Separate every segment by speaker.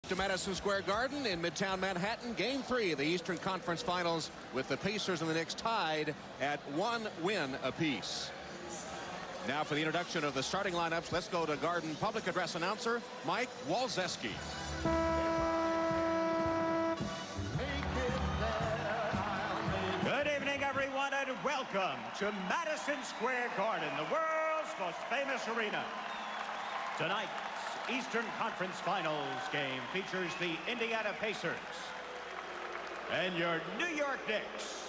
Speaker 1: To Madison Square Garden in Midtown Manhattan, Game 3 of the Eastern Conference Finals, with the Pacers and the Knicks tied at 1 win apiece. Now for the introduction of the starting lineups, let's go to Garden public address announcer Mike Walzeski.
Speaker 2: Good evening, everyone, and welcome to Madison Square Garden, the world's most famous arena. Tonight's Eastern Conference Finals game features the Indiana Pacers and your New York Knicks.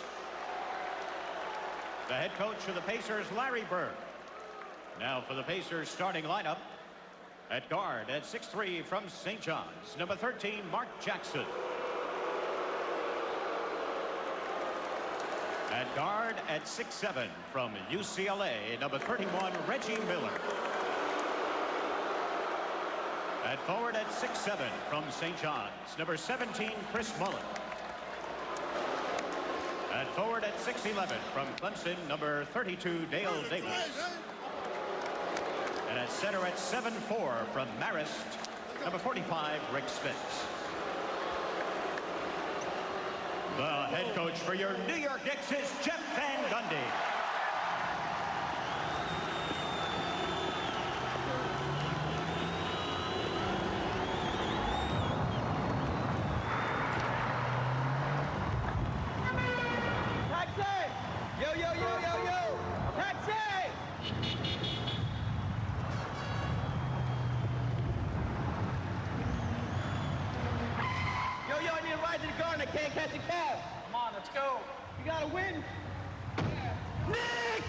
Speaker 2: The head coach of the Pacers, Larry Bird. Now for the Pacers starting lineup. At guard at 6'3" from St. John's, number 13, Mark Jackson. At guard at 6'7" from UCLA, number 31, Reggie Miller. At forward at 6'7" from St. John's, number 17, Chris Mullin. At forward at 6'11" from Clemson, number 32, Dale Davis. And at center at 7'4" from Marist, number 45, Rick Spitz. The head coach for your New York Knicks is Jeff Van Gundy.
Speaker 3: Can't catch a cab. Come on, let's go. You gotta win. Nick!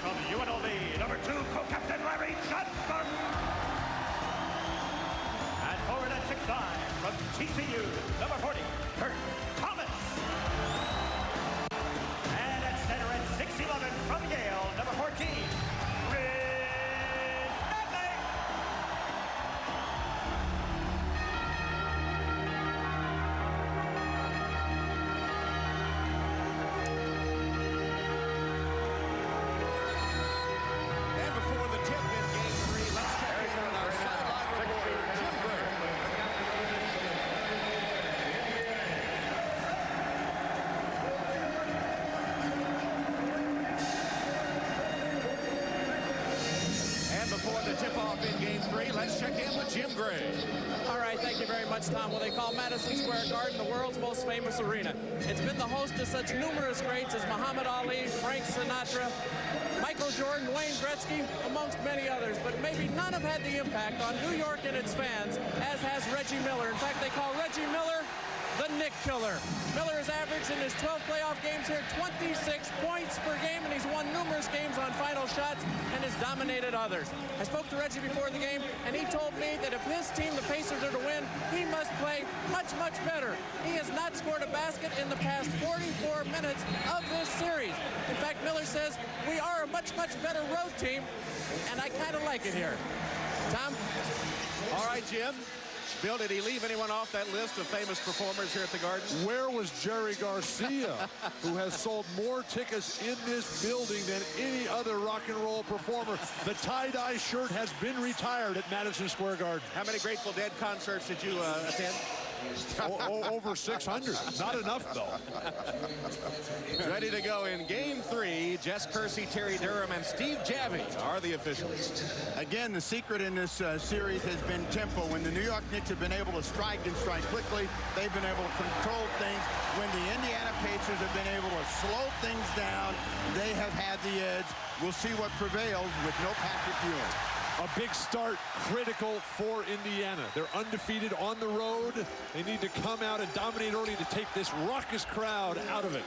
Speaker 2: From UNLV, number 2, co-captain Larry Johnson. And forward at 6'9" from TCU, number 40, Kurt Thomas. And at center at 6'11" from Yale, number 14, Chris Medley.
Speaker 1: Tip-off in Game 3. Let's check in with Jim Gray.
Speaker 4: All right, thank you very much, Tom. What they call Madison Square Garden, the world's most famous arena. It's been the host of such numerous greats as Muhammad Ali, Frank Sinatra, Michael Jordan, Wayne Gretzky, amongst many others. But maybe none have had the impact on New York and its fans as has Reggie Miller. In fact, they call Reggie Miller the Knick Killer. Miller has averaged in his 12 playoff games here 26 points per game, and he's won numerous games on final shots and has dominated others. I spoke to Reggie before the game, and he told me that if his team, the Pacers, are to win, he must play much, much better. He has not scored a basket in the past 44 minutes of this series. In fact, Miller says, we are a much, much better road team, and I kind of like it here. Tom?
Speaker 1: All right, Jim. Bill, did he leave anyone off that list of famous performers here at the Garden?
Speaker 5: Where was Jerry Garcia, who has sold more tickets in this building than any other rock and roll performer? The tie-dye shirt has been retired at Madison Square Garden.
Speaker 1: How many Grateful Dead concerts did you attend?
Speaker 5: Over 600. Not enough, though.
Speaker 1: Ready to go in game 3. Jess Kersey, Terry Durham, and Steve Javie are the officials.
Speaker 6: Again, the secret in this series has been tempo. When the New York Knicks have been able to strike and strike quickly, they've been able to control things. When the Indiana Pacers have been able to slow things down, they have had the edge. We'll see what prevails with no Patrick Ewing.
Speaker 5: A big start critical for Indiana. They're undefeated on the road. They need to come out and dominate early to take this raucous crowd out of it.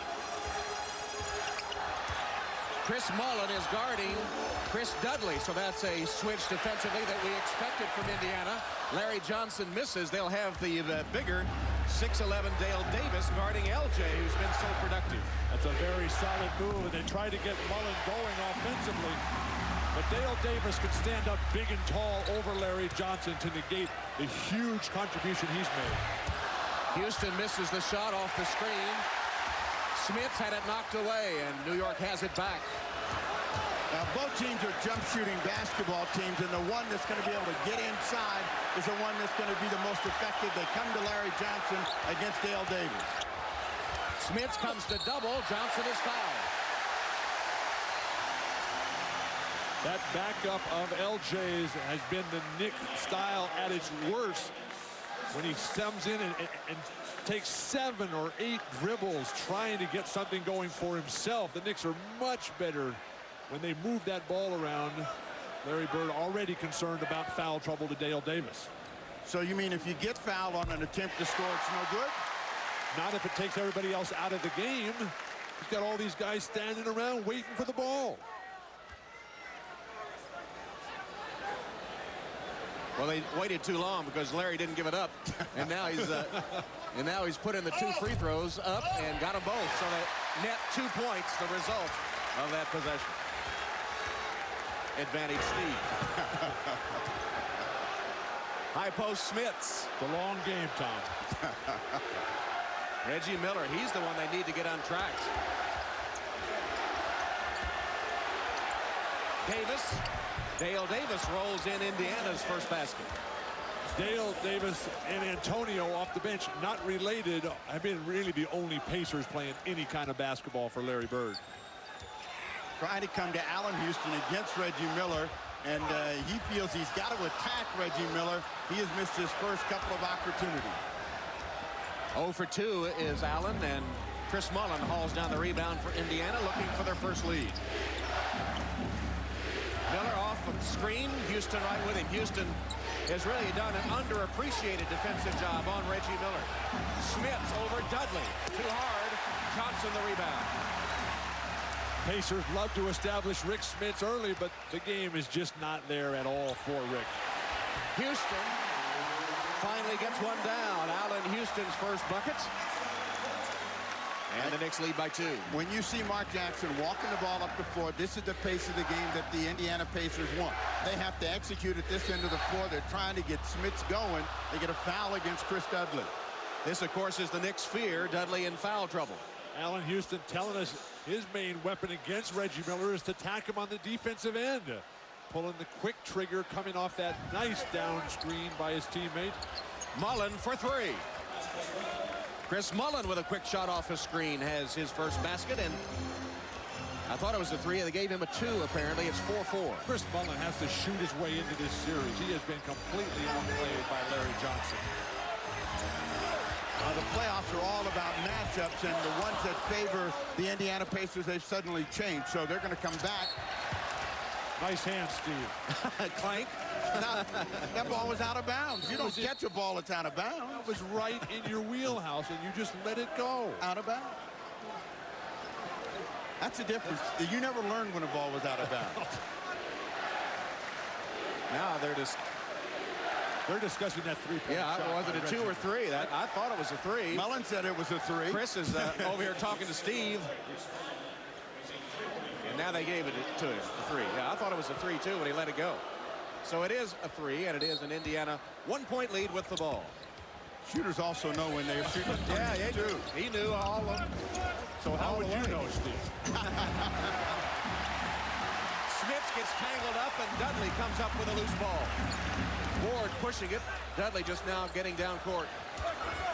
Speaker 1: Chris Mullen is guarding Chris Dudley, so that's a switch defensively that we expected from Indiana. Larry Johnson misses. They'll have the bigger 6'11" Dale Davis guarding LJ, who's been so productive.
Speaker 5: That's a very solid move, and they try to get Mullen going offensively. But Dale Davis could stand up big and tall over Larry Johnson to negate the huge contribution he's made.
Speaker 1: Houston misses the shot off the screen. Smits had it knocked away, and New York has it back.
Speaker 6: Now, both teams are jump shooting basketball teams, and the one that's going to be able to get inside is the one that's going to be the most effective. They come to Larry Johnson against Dale Davis.
Speaker 1: Smits comes to double. Johnson is fouled.
Speaker 5: That backup of LJ's has been the Knick style at its worst when he comes in and takes 7 or 8 dribbles trying to get something going for himself. The Knicks are much better when they move that ball around. Larry Bird already concerned about foul trouble to Dale Davis.
Speaker 6: So you mean if you get fouled on an attempt to score, it's no good?
Speaker 5: Not if it takes everybody else out of the game. He's got all these guys standing around waiting for the ball.
Speaker 1: Well, they waited too long because Larry didn't give it up, and now he's put in the 2 free throws up and got them both. So that net 2 points, the result of that possession. Advantage Steve. High post Smits.
Speaker 5: It's a long game, Tom.
Speaker 1: Reggie Miller, he's the one they need to get on track. Dale Davis rolls in Indiana's first basket.
Speaker 5: Dale Davis and Antonio off the bench, not related, have been really the only Pacers playing any kind of basketball for Larry Bird.
Speaker 6: Trying to come to Allen Houston against Reggie Miller, and he feels he's got to attack Reggie Miller. He has missed his first couple of opportunities.
Speaker 1: 0 for 2 is Allen, and Chris Mullen hauls down the rebound for Indiana, looking for their first lead. Miller off of the screen. Houston right with him. Houston has really done an underappreciated defensive job on Reggie Miller. Smits over Dudley. Too hard. Johnson the rebound.
Speaker 5: Pacers love to establish Rick Smits early, but the game is just not there at all for Rick.
Speaker 1: Houston finally gets one down. Allen Houston's first bucket. And the Knicks lead by 2.
Speaker 6: When you see Mark Jackson walking the ball up the floor, this is the pace of the game that the Indiana Pacers want. They have to execute at this end of the floor. They're trying to get Smits going. They get a foul against Chris Dudley.
Speaker 1: This, of course, is the Knicks' fear. Dudley in foul trouble.
Speaker 5: Allen Houston telling us his main weapon against Reggie Miller is to attack him on the defensive end. Pulling the quick trigger, coming off that nice down screen by his teammate.
Speaker 1: Mullen for 3. Chris Mullen with a quick shot off his screen has his first basket, and I thought it was a 3. They gave him a 2, apparently. It's 4-4.
Speaker 5: Chris Mullen has to shoot his way into this series. He has been completely outplayed by Larry Johnson.
Speaker 6: The playoffs are all about matchups, and the ones that favor the Indiana Pacers, they've suddenly changed, so they're going to come back.
Speaker 5: Nice hand, Steve.
Speaker 1: Clank.
Speaker 6: Now, that ball was out of bounds. You don't catch a ball that's out of bounds.
Speaker 5: It was right in your wheelhouse, and you just let it go.
Speaker 6: Out of bounds. That's the difference. You never learned when a ball was out of bounds.
Speaker 1: Now they're
Speaker 5: discussing that 3-point
Speaker 1: yeah,
Speaker 5: shot.
Speaker 1: was it a 2 or 3? I thought it was a 3.
Speaker 6: Mullen said it was a 3.
Speaker 1: Chris is over here talking to Steve. And now they gave it to him, a 3. Yeah, I thought it was a 3, too, when he let it go. So it is a 3, and it is an Indiana 1-point lead with the ball.
Speaker 6: Shooters also know when they're shooting.
Speaker 1: Yeah, they do. He knew all of them.
Speaker 5: So how would you know, Steve?
Speaker 1: Smits gets tangled up, and Dudley comes up with a loose ball. Ward pushing it. Dudley just now getting down court.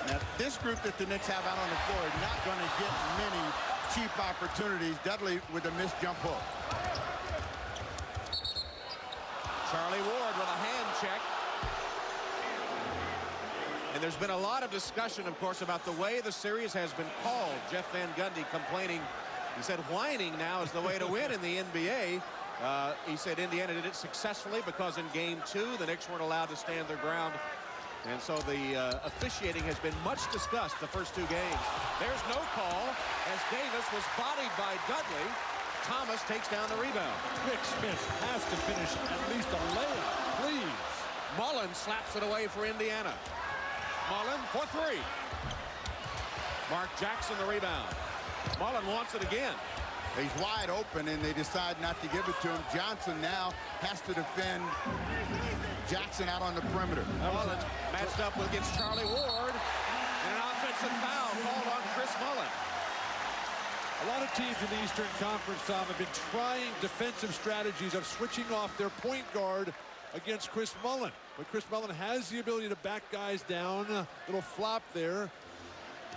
Speaker 6: Now, this group that the Knicks have out on the floor is not going to get many cheap opportunities. Dudley with a missed jump hook.
Speaker 1: Charlie Ward with a hand check. And there's been a lot of discussion, of course, about the way the series has been called. Jeff Van Gundy complaining. He said whining now is the way to win in the NBA. He said Indiana did it successfully because in Game 2, the Knicks weren't allowed to stand their ground. And so the officiating has been much discussed the first 2 games. There's no call as Davis was bodied by Dudley. Thomas takes down the rebound.
Speaker 5: Rick Smith has to finish at least a layup, please.
Speaker 1: Mullen slaps it away for Indiana. Mullen for 3. Mark Jackson the rebound. Mullen wants it again.
Speaker 6: He's wide open, and they decide not to give it to him. Johnson now has to defend Jackson out on the perimeter.
Speaker 1: Mullen matched up against Charlie Ward. And an offensive foul called on Chris Mullen.
Speaker 5: A lot of teams in the Eastern Conference, Tom, have been trying defensive strategies of switching off their point guard against Chris Mullen. But Chris Mullen has the ability to back guys down. A little flop there.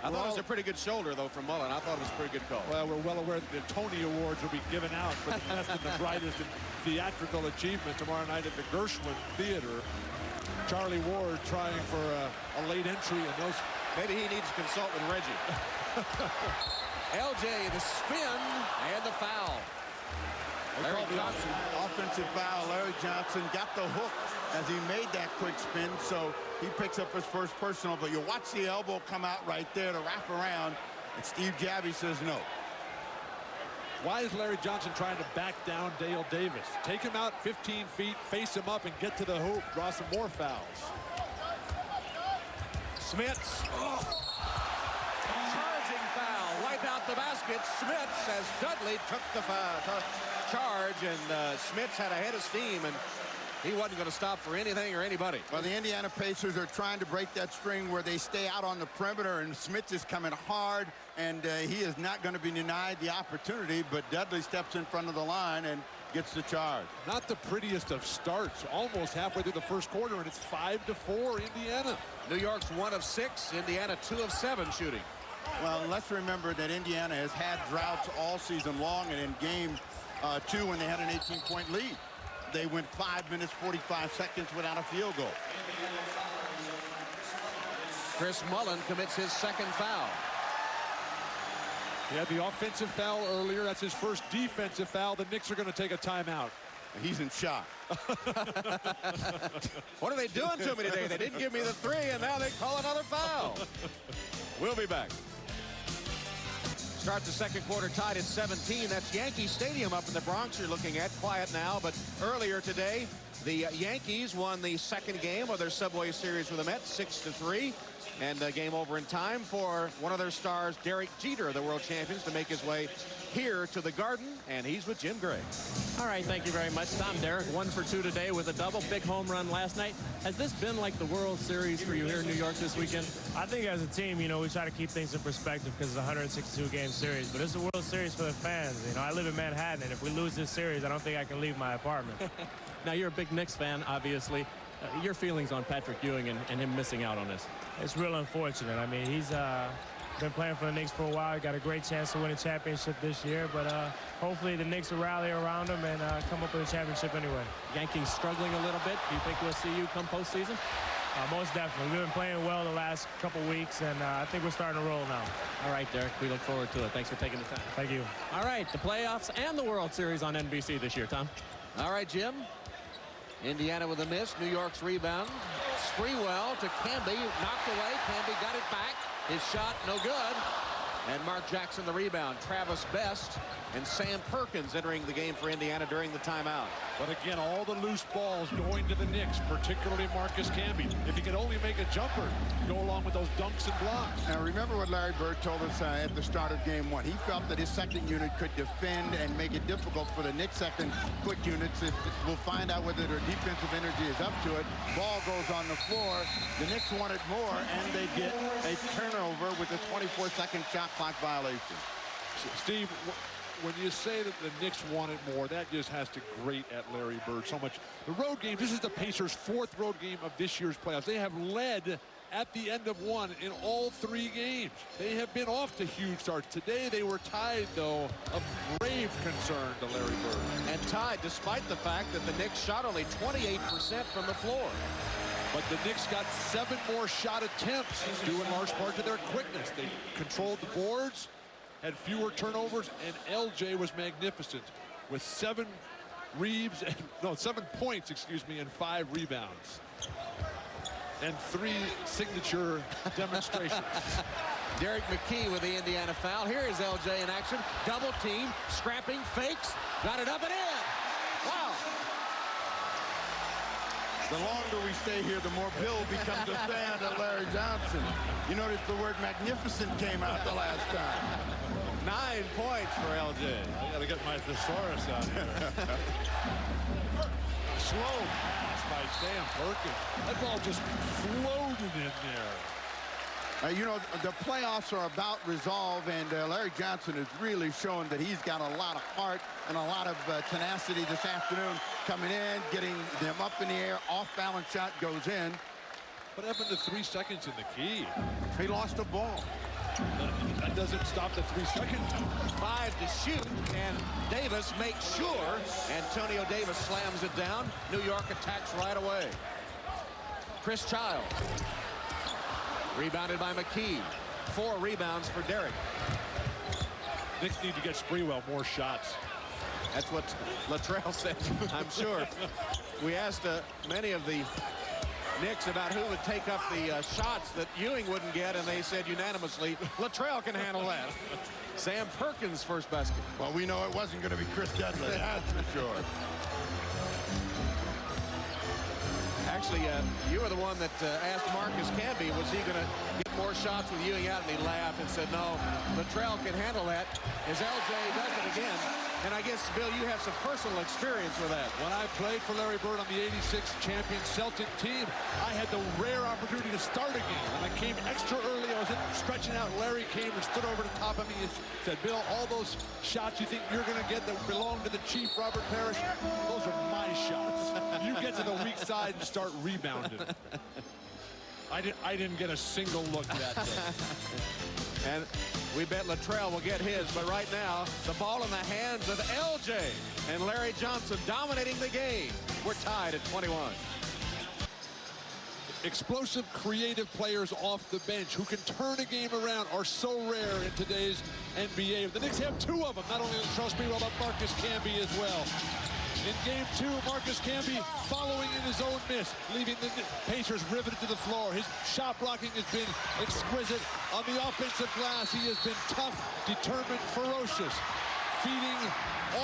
Speaker 1: I thought it was a pretty good shoulder, though, from Mullen. I thought it was a pretty good call.
Speaker 5: Well, we're well aware that the Tony Awards will be given out for the best and the brightest in theatrical achievement tomorrow night at the Gershwin Theater. Charlie Ward trying for a late entry in those.
Speaker 1: Maybe he needs to consult with Reggie. LJ, the spin and the foul. Larry Johnson.
Speaker 6: Offensive foul. Larry Johnson got the hook as he made that quick spin, so he picks up his first personal. But you watch the elbow come out right there to wrap around, and Steve Javie says no.
Speaker 5: Why is Larry Johnson trying to back down Dale Davis? Take him out 15 feet, face him up, and get to the hoop. Draw some more fouls.
Speaker 1: Smits. Charging foul. Wipe out the basket. Smits as Dudley took the foul. Charge, and Smits had a head of steam, and he wasn't going to stop for anything or anybody.
Speaker 6: Well, the Indiana Pacers are trying to break that string where they stay out on the perimeter, and Smits is coming hard, and he is not going to be denied the opportunity, but Dudley steps in front of the line and gets the charge.
Speaker 5: Not the prettiest of starts, almost halfway through the first quarter, and it's 5-4 Indiana.
Speaker 1: New York's 1 of 6, Indiana 2 of 7 shooting.
Speaker 6: Well, let's remember that Indiana has had droughts all season long, and in game 2, when they had an 18-point lead, they went 5 minutes 45 seconds without a field goal.
Speaker 1: Chris Mullen commits his second foul.
Speaker 5: He had the offensive foul earlier. That's his first defensive foul. The Knicks are going to take a timeout.
Speaker 6: He's in shock.
Speaker 1: What are they doing to me today? They didn't give me the 3, and now they call another foul. We'll be back. Start the second quarter tied at 17. That's Yankee Stadium up in the Bronx you're looking at. Quiet now, but earlier today, the Yankees won the second game of their Subway Series with the Mets, 6-3. And a game over in time for one of their stars, Derek Jeter, the world champions, to make his way here to the Garden, and he's with Jim Gray.
Speaker 4: All right, thank you very much, Tom. Derek, 1 for 2 today with a double, big home run last night. Has this been like the World Series for you here in New York this weekend?
Speaker 7: I think as a team, you know, we try to keep things in perspective because it's a 162-game series, but it's a World Series for the fans. You know, I live in Manhattan, and if we lose this series, I don't think I can leave my apartment.
Speaker 4: Now, you're a big Knicks fan, obviously. Your feelings on Patrick Ewing and him missing out on this?
Speaker 7: It's real unfortunate. I mean, he's been playing for the Knicks for a while. He got a great chance to win a championship this year, but hopefully the Knicks will rally around him and come up with a championship anyway.
Speaker 4: Yankees struggling a little bit. Do you think we'll see you come postseason?
Speaker 7: Most definitely. We've been playing well the last couple weeks, and I think we're starting to roll now.
Speaker 4: All right, Derek, we look forward to it. Thanks for taking the time.
Speaker 7: Thank you.
Speaker 4: All right, the playoffs and the World Series on NBC this year, Tom.
Speaker 1: All right, Jim. Indiana with a miss. New York's rebound. Sprewell to Camby. Knocked away. Camby got it back. His shot no good. And Mark Jackson the rebound. Travis Best and Sam Perkins entering the game for Indiana during the timeout.
Speaker 5: But again, all the loose balls going to the Knicks, particularly Marcus Camby. If he could only make a jumper, go along with those dunks and blocks.
Speaker 6: Now, remember what Larry Bird told us at the start of game 1. He felt that his second unit could defend and make it difficult for the Knicks second quick units. We'll find out whether their defensive energy is up to it. Ball goes on the floor. The Knicks want it more, and they get a turnover with a 24-second shot clock violation.
Speaker 5: Steve, when you say that the Knicks want it more, that just has to grate at Larry Bird so much. The road games, this is the Pacers' 4th road game of this year's playoffs. They have led at the end of one in all 3 games. They have been off to huge starts. Today they were tied, though, of grave concern to Larry Bird.
Speaker 1: And tied despite the fact that the Knicks shot only 28% from the floor.
Speaker 5: But the Knicks got 7 more shot attempts, due in large part to their quickness. They controlled the boards, had fewer turnovers, and LJ was magnificent with 7 points, and 5 rebounds. And 3 signature demonstrations.
Speaker 1: Derek McKee with the Indiana foul. Here is LJ in action. Double team, scrapping, fakes, got it up and in. Wow.
Speaker 6: The longer we stay here, the more Bill becomes a fan of Larry Johnson. You notice the word magnificent came out the last time.
Speaker 1: 9 points for LJ.
Speaker 5: I got to get my thesaurus out here. Slow pass by Sam Perkins. That ball just floated in there.
Speaker 6: You know, the playoffs are about resolve, and Larry Johnson has really shown that he's got a lot of heart and a lot of tenacity this afternoon. Coming in, getting them up in the air, off-balance shot goes in.
Speaker 5: What happened to 3 seconds in the key?
Speaker 6: He lost the ball.
Speaker 5: That doesn't stop the 3 seconds.
Speaker 1: 5 to shoot, and Davis makes sure. Antonio Davis slams it down. New York attacks right away. Chris Child. Rebounded by McKee. 4 rebounds for Derek.
Speaker 5: Knicks need to get Sprewell more shots.
Speaker 1: That's what Latrell said, I'm sure. We asked many of the Knicks about who would take up the shots that Ewing wouldn't get, and they said unanimously, Latrell can handle that. Sam Perkins' first basket.
Speaker 6: Well, we know it wasn't going to be Chris Dudley, that's for sure.
Speaker 1: Actually, you were the one that asked Marcus Camby, was he going to get more shots with Ewing out, and he laughed and said, no, Latrell can handle that, as LJ does it again. And I guess, Bill, you have some personal experience with that.
Speaker 5: When I played for Larry Bird on the '86 champion Celtic team, I had the rare opportunity to start a game. And I came extra early. I was stretching out. Larry came and stood over the top of me and said, Bill, all those shots you think you're going to get that belong to the chief, Robert Parrish, those are my shots. You get to the weak side and start rebounding. I didn't get a single look that day.
Speaker 1: And we bet Latrell will get his, but right now, the ball in the hands of LJ and Larry Johnson dominating the game. We're tied at 21.
Speaker 5: Explosive, creative players off the bench who can turn a game around are so rare in today's NBA. The Knicks have 2 of them, not only Charles Sprewell, but Marcus Camby as well. In game 2, Marcus Camby following in his own miss, leaving the Pacers riveted to the floor. His shot blocking has been exquisite. On the offensive glass, he has been tough, determined, ferocious, feeding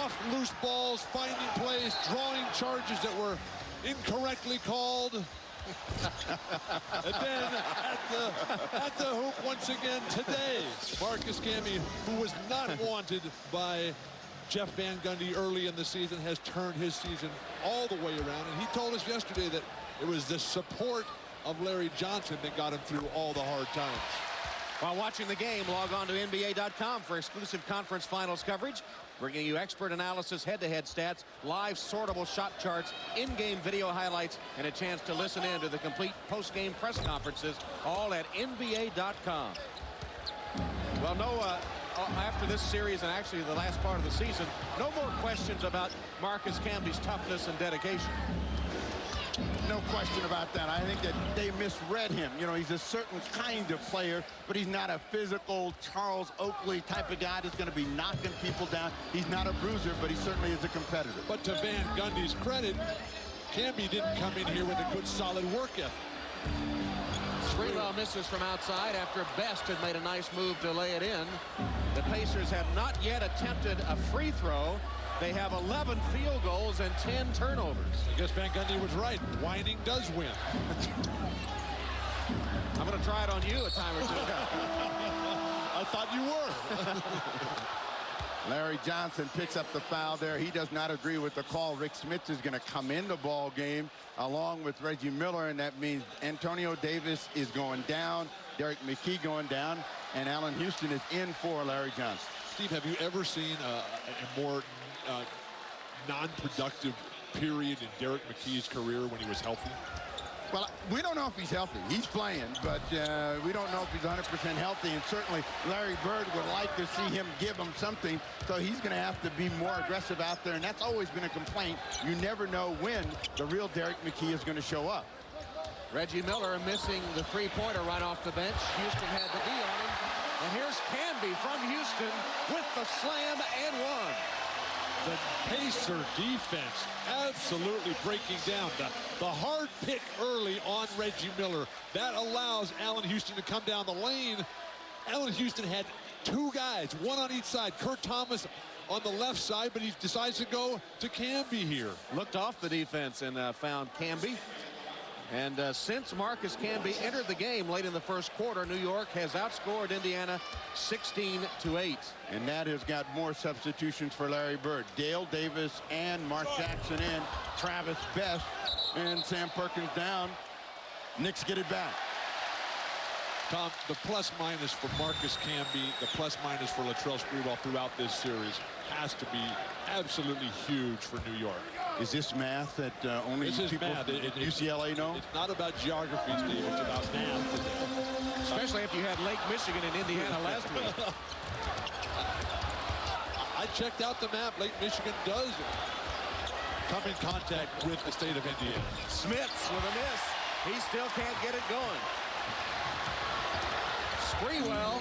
Speaker 5: off loose balls, finding plays, drawing charges that were incorrectly called. And then at the hoop once again today, Marcus Camby, who was not wanted by Jeff Van Gundy early in the season, has turned his season all the way around. And he told us yesterday that it was the support of Larry Johnson that got him through all the hard times.
Speaker 1: While watching the game, log on to NBA.com for exclusive conference finals coverage, bringing you expert analysis, head-to-head stats, live sortable shot charts, in-game video highlights, and a chance to listen in to the complete post-game press conferences, all at NBA.com. Well, after this series and actually the last part of the season, no more questions about Marcus Camby's toughness and dedication.
Speaker 6: No question about that. I think that they misread him. You know, he's a certain kind of player, but he's not a physical Charles Oakley type of guy that's going to be knocking people down. He's not a bruiser, but he certainly is a competitor.
Speaker 5: But to Van Gundy's credit, Camby didn't come in here with a good, solid work ethic.
Speaker 1: Sprewell misses from outside after Best had made a nice move to lay it in. The Pacers have not yet attempted a free throw. They have 11 field goals and 10 turnovers.
Speaker 5: I guess Van Gundy was right. Whining does win.
Speaker 1: I'm going to try it on you a time or two.
Speaker 5: I thought you were.
Speaker 6: Larry Johnson picks up the foul there. He does not agree with the call. Rick Smith is going to come in the ball game along with Reggie Miller, and that means Antonio Davis is going down, Derek McKee going down, and Allen Houston is in for Larry Johnson.
Speaker 5: Steve, have you ever seen a more non-productive period in Derek McKee's career when he was healthy?
Speaker 6: Well, we don't know if he's healthy. He's playing, but we don't know if he's 100% healthy. And certainly Larry Bird would like to see him give him something. So he's going to have to be more aggressive out there. And that's always been a complaint. You never know when the real Derek McKee is going to show up.
Speaker 1: Reggie Miller missing the three-pointer right off the bench. Houston had the D on him. And here's Canby from Houston with the slam and one.
Speaker 5: The Pacer defense absolutely breaking down. The hard pick early on Reggie Miller. That allows Allen Houston to come down the lane. Allen Houston had two guys, one on each side. Kurt Thomas on the left side, but he decides to go to Canby here.
Speaker 1: Looked off the defense and found Canby. And since Marcus Camby entered the game late in the first quarter, New York has outscored Indiana 16-8.
Speaker 6: And that has got more substitutions for Larry Bird. Dale Davis and Mark Jackson in. Travis Best and Sam Perkins down. Knicks get it back.
Speaker 5: Tom, the plus-minus for Marcus Camby, the plus-minus for Latrell Sprewell throughout this series has to be absolutely huge for New York.
Speaker 6: Is this math that only people
Speaker 5: math.
Speaker 6: at UCLA know?
Speaker 5: It's not about geography, Steve. It's about math.
Speaker 1: Especially if you had Lake Michigan in Indiana last week.
Speaker 5: I checked out the map. Lake Michigan does come in contact with the state of Indiana.
Speaker 1: Smits with a miss. He still can't get it going. Sprewell all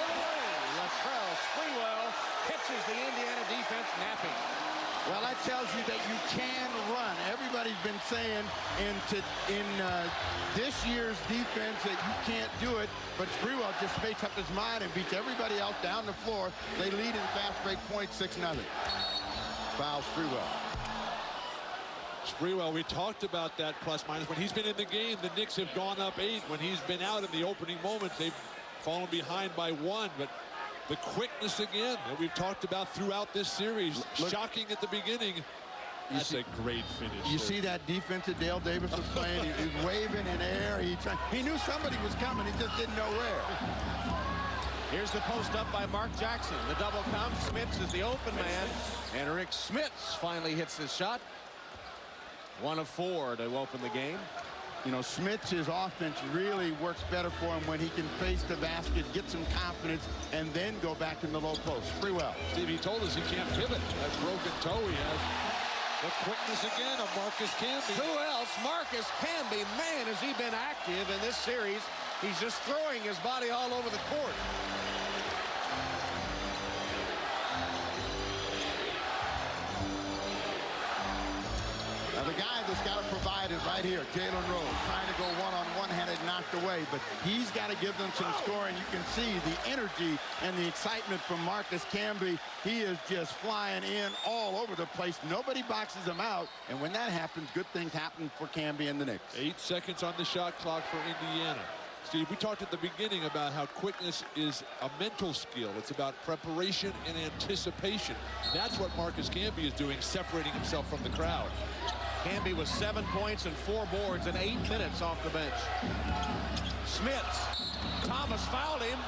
Speaker 1: the way. Latrell Sprewell catches the Indiana defense napping.
Speaker 6: Well, that tells you that you can run. Everybody's been saying in this year's defense that you can't do it, but Sprewell just makes up his mind and beats everybody else down the floor. They lead in fast break points 6-0. Foul Sprewell.
Speaker 5: Sprewell, we talked about that plus-minus. When he's been in the game, the Knicks have gone up 8. When he's been out in the opening moments, they've fallen behind by 1. But the quickness again that we've talked about throughout this series, shocking at the beginning. That's a great finish.
Speaker 6: You see that defense that Dale Davis was playing? He was waving in air. He knew somebody was coming. He just didn't know where.
Speaker 1: Here's the post up by Mark Jackson. The double count. Smits is the open man. And Rick Smits finally hits his shot. 1 of 4 to open the game.
Speaker 6: You know, Smits, his offense really works better for him when he can face the basket, get some confidence, and then go back in the low post. Sprewell.
Speaker 5: Steve, he told us he can't pivot. That broken toe he has. The quickness again of Marcus Camby.
Speaker 1: Who else? Marcus Camby. Man, has he been active in this series. He's just throwing his body all over the court.
Speaker 6: Now, the guy that's got to provide it right here, Jalen Rose, trying to go one-on-one, had it knocked away, but he's got to give them some scoring. You can see the energy and the excitement from Marcus Camby. He is just flying in all over the place. Nobody boxes him out, and when that happens, good things happen for Camby and the Knicks.
Speaker 5: 8 seconds on the shot clock for Indiana. Steve, we talked at the beginning about how quickness is a mental skill. It's about preparation and anticipation. That's what Marcus Camby is doing, separating himself from the crowd.
Speaker 1: Camby with 7 points and 4 boards in 8 minutes off the bench. Smits. Thomas fouled him.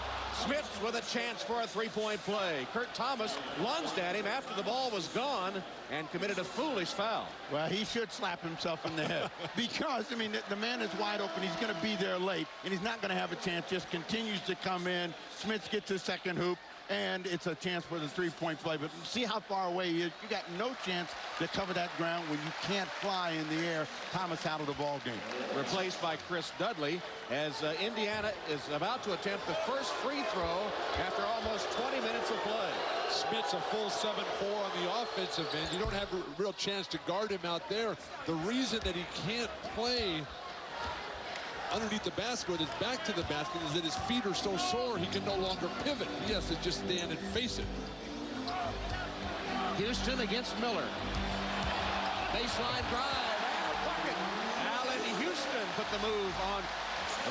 Speaker 1: Smits with a chance for a three-point play. Kurt Thomas lunged at him after the ball was gone and committed a foolish foul.
Speaker 6: Well, he should slap himself in the head because, I mean, the man is wide open. He's going to be there late, and he's not going to have a chance. Just continues to come in. Smits gets his second hoop, and it's a chance for the three-point play. But see how far away he is. You got no chance to cover that ground when you can't fly in the air. Thomas out of the ball game.
Speaker 1: Replaced by Chris Dudley as Indiana is about to attempt the first free throw after almost 20 minutes of play.
Speaker 5: Smits a full 7-4 on the offensive end. You don't have a real chance to guard him out there. The reason that he can't play underneath the basket with his back to the basket is that his feet are so sore he can no longer pivot. He has to just stand and face it.
Speaker 1: Houston against Miller. Baseline drive and a bucket. Allen Houston put the move on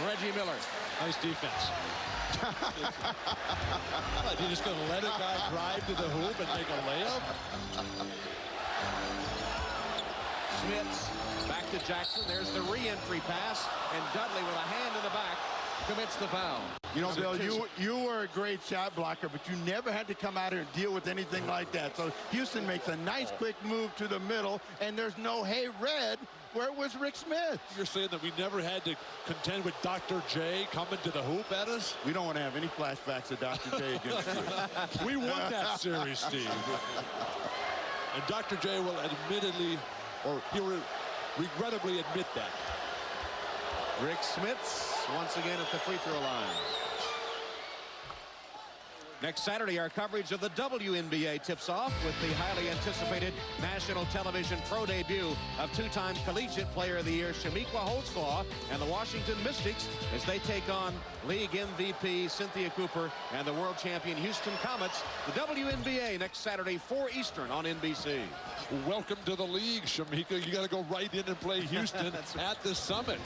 Speaker 1: Reggie Miller.
Speaker 5: Nice defense. What, you just going to let a guy drive to the hoop and make a layup?
Speaker 1: Smits back to Jackson. There's the re-entry pass, and Dudley with a hand in the back commits the foul.
Speaker 6: You know, Bill, you were a great shot blocker, but you never had to come out here and deal with anything like that. So Houston makes a nice quick move to the middle, and there's no hey, Red, Where was Rick Smith?
Speaker 5: You're saying that we never had to contend with Dr. J coming to the hoop at us?
Speaker 6: We don't want to have any flashbacks of Dr. J against you.
Speaker 5: We won that series, Steve. And Dr. J will admittedly, or he will regrettably admit that.
Speaker 1: Rick Smits once again at the free throw line. Next Saturday, our coverage of the WNBA tips off with the highly anticipated national television pro debut of two-time collegiate player of the year Shamiqua Holtzclaw and the Washington Mystics as they take on league MVP Cynthia Cooper and the world champion Houston Comets. The WNBA next Saturday, 4 Eastern on NBC.
Speaker 5: Welcome to the league, Shamika. You got to go right in and play Houston at the Summit.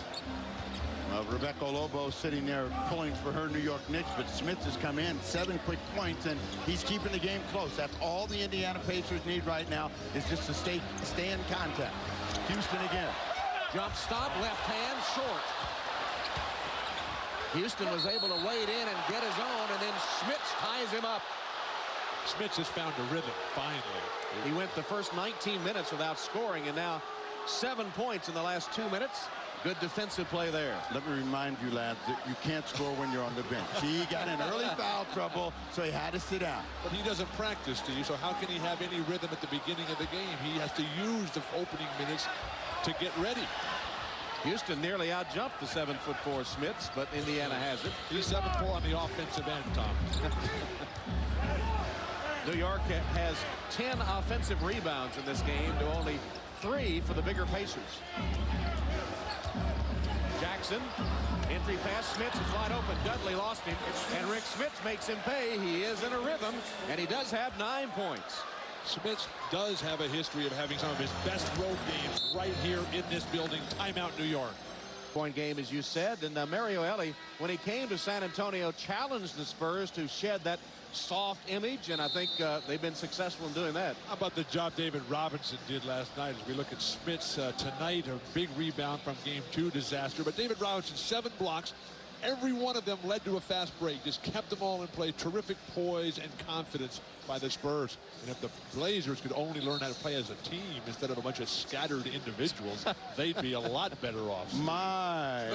Speaker 6: Rebecca Lobo sitting there pulling for her New York Knicks, but Smith has come in, 7 quick points, and he's keeping the game close. That's all the Indiana Pacers need right now is just to stay in contact. Houston again.
Speaker 1: Jump stop, left hand, short. Houston was able to wade in and get his own, and then Smits ties him up.
Speaker 5: Smits has found a rhythm, finally.
Speaker 1: He went the first 19 minutes without scoring, and now 7 points in the last 2 minutes. Good defensive play there.
Speaker 6: Let me remind you, lads, that you can't score when you're on the bench. He got in early foul trouble, so he had to sit down.
Speaker 5: But he doesn't practice, Steve, so how can he have any rhythm at the beginning of the game? He has to use the opening minutes to get ready.
Speaker 1: Houston nearly outjumped the 7'4" Smits, but Indiana has it.
Speaker 5: He's 7'4" on the offensive end, Tom.
Speaker 1: New York has 10 offensive rebounds in this game to only 3 for the bigger Pacers. Jackson, entry pass, Smits is wide open. Dudley lost him, and Rick Smits makes him pay. He is in a rhythm, and he does have 9 points.
Speaker 5: Smits does have a history of having some of his best road games right here in this building. Timeout, New York.
Speaker 1: Point game, as you said, and Mario Elie, when he came to San Antonio, challenged the Spurs to shed that soft image, and I think they've been successful in doing that.
Speaker 5: How about the job David Robinson did last night as we look at Smits tonight? A big rebound from game 2 disaster, but David Robinson, 7 blocks. Every one of them led to a fast break. Just kept them all in play. Terrific poise and confidence by the Spurs. And if the Blazers could only learn how to play as a team instead of a bunch of scattered individuals, they'd be a lot better off.
Speaker 6: My.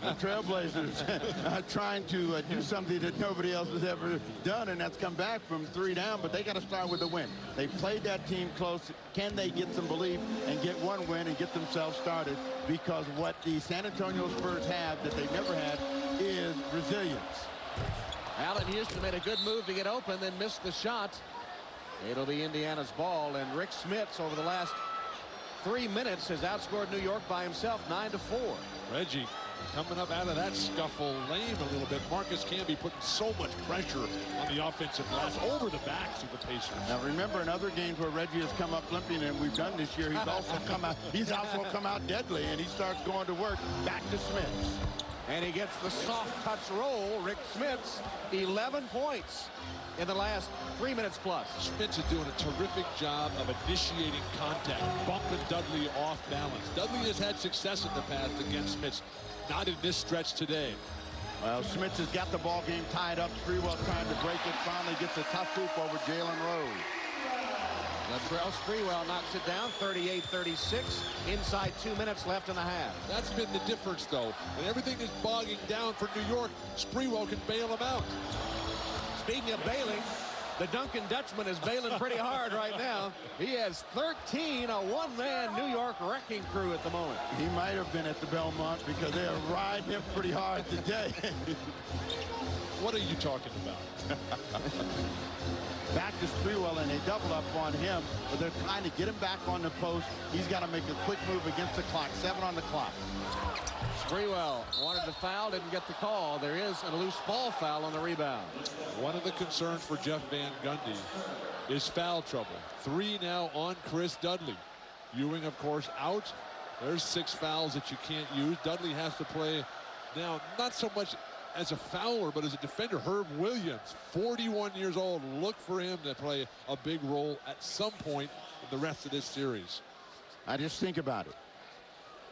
Speaker 6: The Trailblazers are trying to do something that nobody else has ever done, and that's come back from 3 down, but they got to start with a win. They played that team close. Can they get some belief and get one win and get themselves started? Because what the San Antonio Spurs have that they've never had is resilience.
Speaker 1: Allen Houston made a good move to get open, then missed the shot. It'll be Indiana's ball, and Rick Smits over the last 3 minutes has outscored New York by himself 9-4.
Speaker 5: Reggie coming up out of that scuffle lame a little bit. Marcus Camby putting so much pressure on the offensive glass over the backs of the Pacers.
Speaker 6: Now remember, in other games where Reggie has come up limping, and we've done this year, he's also come out deadly, and he starts going to work. Back to Smits.
Speaker 1: And he gets the soft touch roll. Rick Smits, 11 points in the last 3 minutes plus.
Speaker 5: Smits is doing a terrific job of initiating contact, bumping Dudley off balance. Dudley has had success in the past against Smits. Not in this stretch today.
Speaker 6: Well, Smits has got the ball game tied up. Sprewell trying to break it. Finally gets a tough hoop over Jalen Rose.
Speaker 1: Latrell Sprewell knocks it down, 38-36. Inside 2 minutes left in the half.
Speaker 5: That's been the difference, though. When everything is bogging down for New York, Sprewell can bail him out.
Speaker 1: Speaking of bailing, the Duncan Dutchman is bailing pretty hard right now. He has 13, a one-man New York wrecking crew at the moment.
Speaker 6: He might have been at the Belmont because they are riding him pretty hard today.
Speaker 5: What are you talking about?
Speaker 6: Back to Sprewell, and they double up on him, but they're trying to get him back on the post. He's got to make a quick move against the clock. 7 on the clock.
Speaker 1: Sprewell wanted to foul, didn't get the call. There is a loose ball foul on the rebound.
Speaker 5: One of the concerns for Jeff Van Gundy is foul trouble. 3 now on Chris Dudley. Ewing, of course, out. There's 6 fouls that you can't use. Dudley has to play now, not so much as a fouler, but as a defender. Herb Williams, 41 years old. Look for him to play a big role at some point in the rest of this series.
Speaker 6: I just think about it.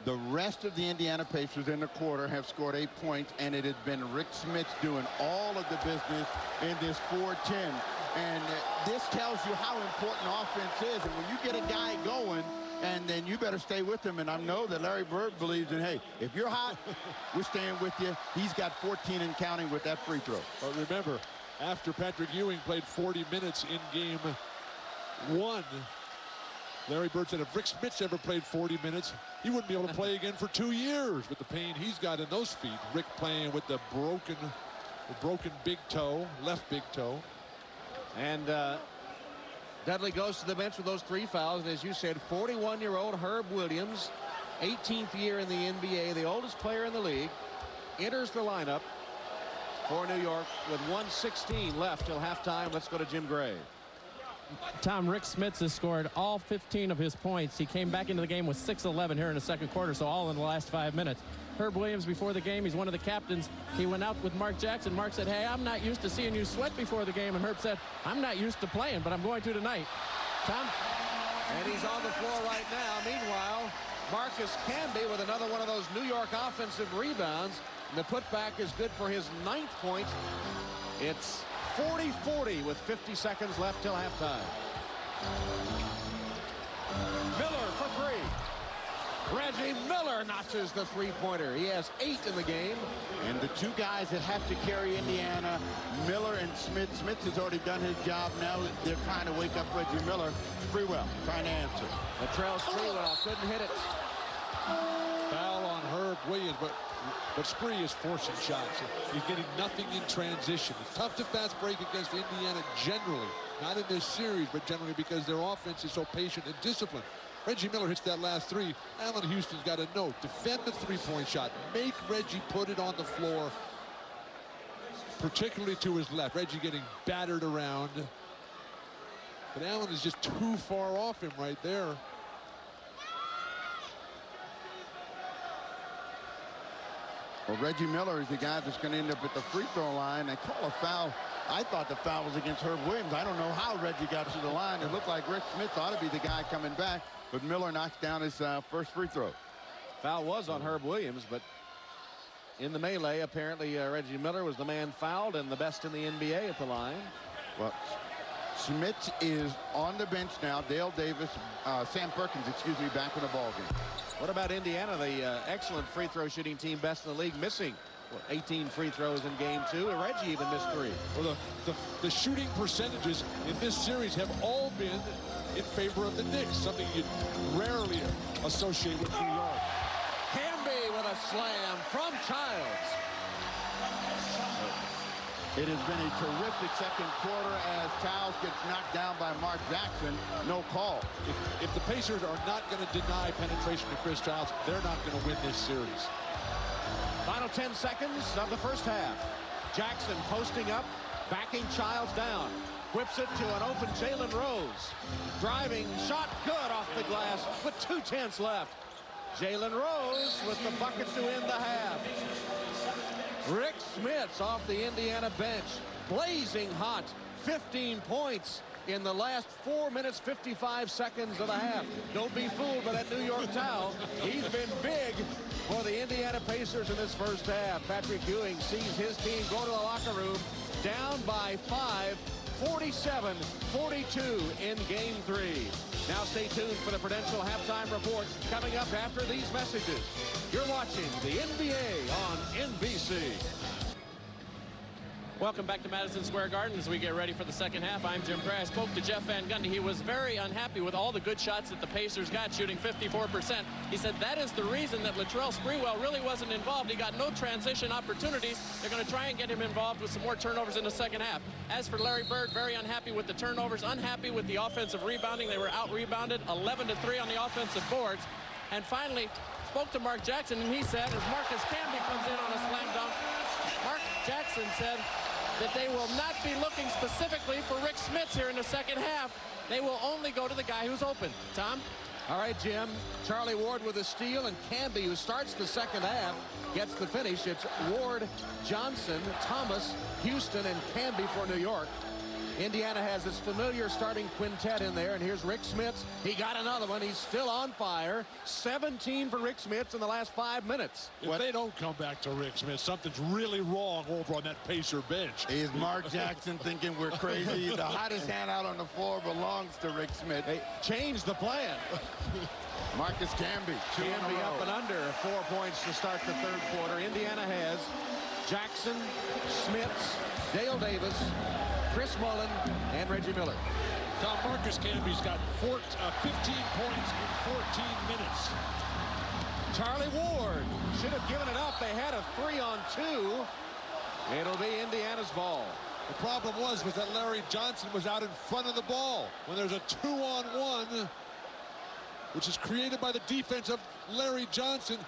Speaker 6: The rest of the Indiana Pacers in the quarter have scored 8 points, and it has been Rick Smits doing all of the business in this 4-10. And this tells you how important offense is. And when you get a guy going, and and you better stay with him. And I know that Larry Bird believes in, hey, if you're hot, we're staying with you. He's got 14 and counting with that free throw.
Speaker 5: But remember, after Patrick Ewing played 40 minutes in game 1, Larry Bird said if Rick Smits ever played 40 minutes, he wouldn't be able to play again for 2 years with the pain he's got in those feet. Rick playing with the broken big toe, left big toe.
Speaker 1: And Dudley goes to the bench with those 3 fouls. And as you said, 41-year-old Herb Williams, 18th year in the NBA, the oldest player in the league, enters the lineup for New York with 1:16 left till halftime. Let's go to Jim Gray.
Speaker 4: Tom, Rick Smits has scored all 15 of his points. He came back into the game with 6-11 here in the second quarter, so all in the last 5 minutes. Herb Williams, before the game, he's one of the captains. He went out with Mark Jackson. Mark said, hey, I'm not used to seeing you sweat before the game. And Herb said, I'm not used to playing, but I'm going to tonight. Tom?
Speaker 1: And he's on the floor right now. Meanwhile, Marcus Camby with another one of those New York offensive rebounds. And the putback is good for his 9th point. It's 40-40 with 50 seconds left till halftime. Miller for 3. Reggie Miller notches the three-pointer. He has 8 in the game.
Speaker 6: And the 2 guys that have to carry Indiana, Miller and Smith. Smith has already done his job. Now they're trying to wake up Reggie Miller. Sprewell trying to answer.
Speaker 1: Latrell Sprewell couldn't hit it.
Speaker 5: Foul on Herb Williams, but Spree is forcing shots. He's getting nothing in transition. It's tough to fast break against Indiana generally. Not in this series, but generally because their offense is so patient and disciplined. Reggie Miller hits that last 3. Allen Houston's got a note. Defend the 3-point shot. Make Reggie put it on the floor, particularly to his left. Reggie getting battered around. But Allen is just too far off him right there.
Speaker 6: Well, Reggie Miller is the guy that's going to end up at the free throw line. They call a foul. I thought the foul was against Herb Williams. I don't know how Reggie got to the line. It looked like Rick Smith ought to be the guy coming back, but Miller knocks down his first free throw.
Speaker 1: Foul was on Herb Williams, but in the melee, apparently Reggie Miller was the man fouled and the best in the NBA at the line.
Speaker 6: Well, Smith is on the bench now. Dale Davis, Sam Perkins, excuse me, back in the ballgame.
Speaker 1: What about Indiana, the excellent free throw shooting team, best in the league, missing 18 free throws in game 2, and Reggie even missed 3.
Speaker 5: Well, the shooting percentages in this series have all been in favor of the Knicks, something you rarely associate with New York.
Speaker 1: Camby with a slam from Childs.
Speaker 6: It has been a terrific second quarter as Childs gets knocked down by Mark Jackson. No call.
Speaker 5: If the Pacers are not going to deny penetration to Chris Childs, they're not going to win this series.
Speaker 1: Final 10 seconds of the first half. Jackson posting up, backing Childs down. Whips it to an open Jalen Rose. Driving, shot good off the glass with 2:10 left. Jalen Rose with the bucket to end the half. Rick Smits off the Indiana bench, blazing hot, 15 points in the last 4 minutes, 55 seconds of the half. Don't be fooled by that New York towel. He's been big for the Indiana Pacers in this first half. Patrick Ewing sees his team go to the locker room, down by 5, 47-42 in game 3. Now stay tuned for the Prudential halftime report coming up after these messages. You're watching the NBA on NBC.
Speaker 4: Welcome back to Madison Square Garden as we get ready for the second half. I'm Jim Gray. I spoke to Jeff Van Gundy. He was very unhappy with all the good shots that the Pacers got, shooting 54%. He said that is the reason that Latrell Sprewell really wasn't involved. He got no transition opportunities. They're going to try and get him involved with some more turnovers in the second half. As for Larry Bird, very unhappy with the turnovers, unhappy with the offensive rebounding. They were out-rebounded 11-3 on the offensive boards. And finally, spoke to Mark Jackson, and he said, as Marcus Camby comes in on a slam dunk, Mark Jackson said that they will not be looking specifically for Rick Smits here in the second half. They will only go to the guy who's open. Tom?
Speaker 1: All right, Jim. Charlie Ward with a steal, and Camby, who starts the second half, gets the finish. It's Ward, Johnson, Thomas, Houston, and Camby for New York. Indiana has its familiar starting quintet in there, and here's Rick Smits. He got another one. He's still on fire. 17 for Rick Smits in the last 5 minutes.
Speaker 5: If they don't come back to Rick Smits, something's really wrong over on that Pacer bench.
Speaker 6: Is Mark Jackson thinking we're crazy? The hottest hand out on the floor belongs to Rick Smits.
Speaker 1: They changed the plan.
Speaker 6: Marcus Camby.
Speaker 1: Camby up and under. 4 points to start the third quarter. Indiana has Jackson, Smits, Dale Davis, Chris Mullen, and Reggie Miller.
Speaker 5: Tom, Marcus Camby's got 15 points in 14 minutes.
Speaker 1: Charlie Ward should have given it up. They had a 3-on-2. It'll be Indiana's ball.
Speaker 5: The problem was that Larry Johnson was out in front of the ball. When there's a 2-on-1, which is created by the defense of Larry Johnson,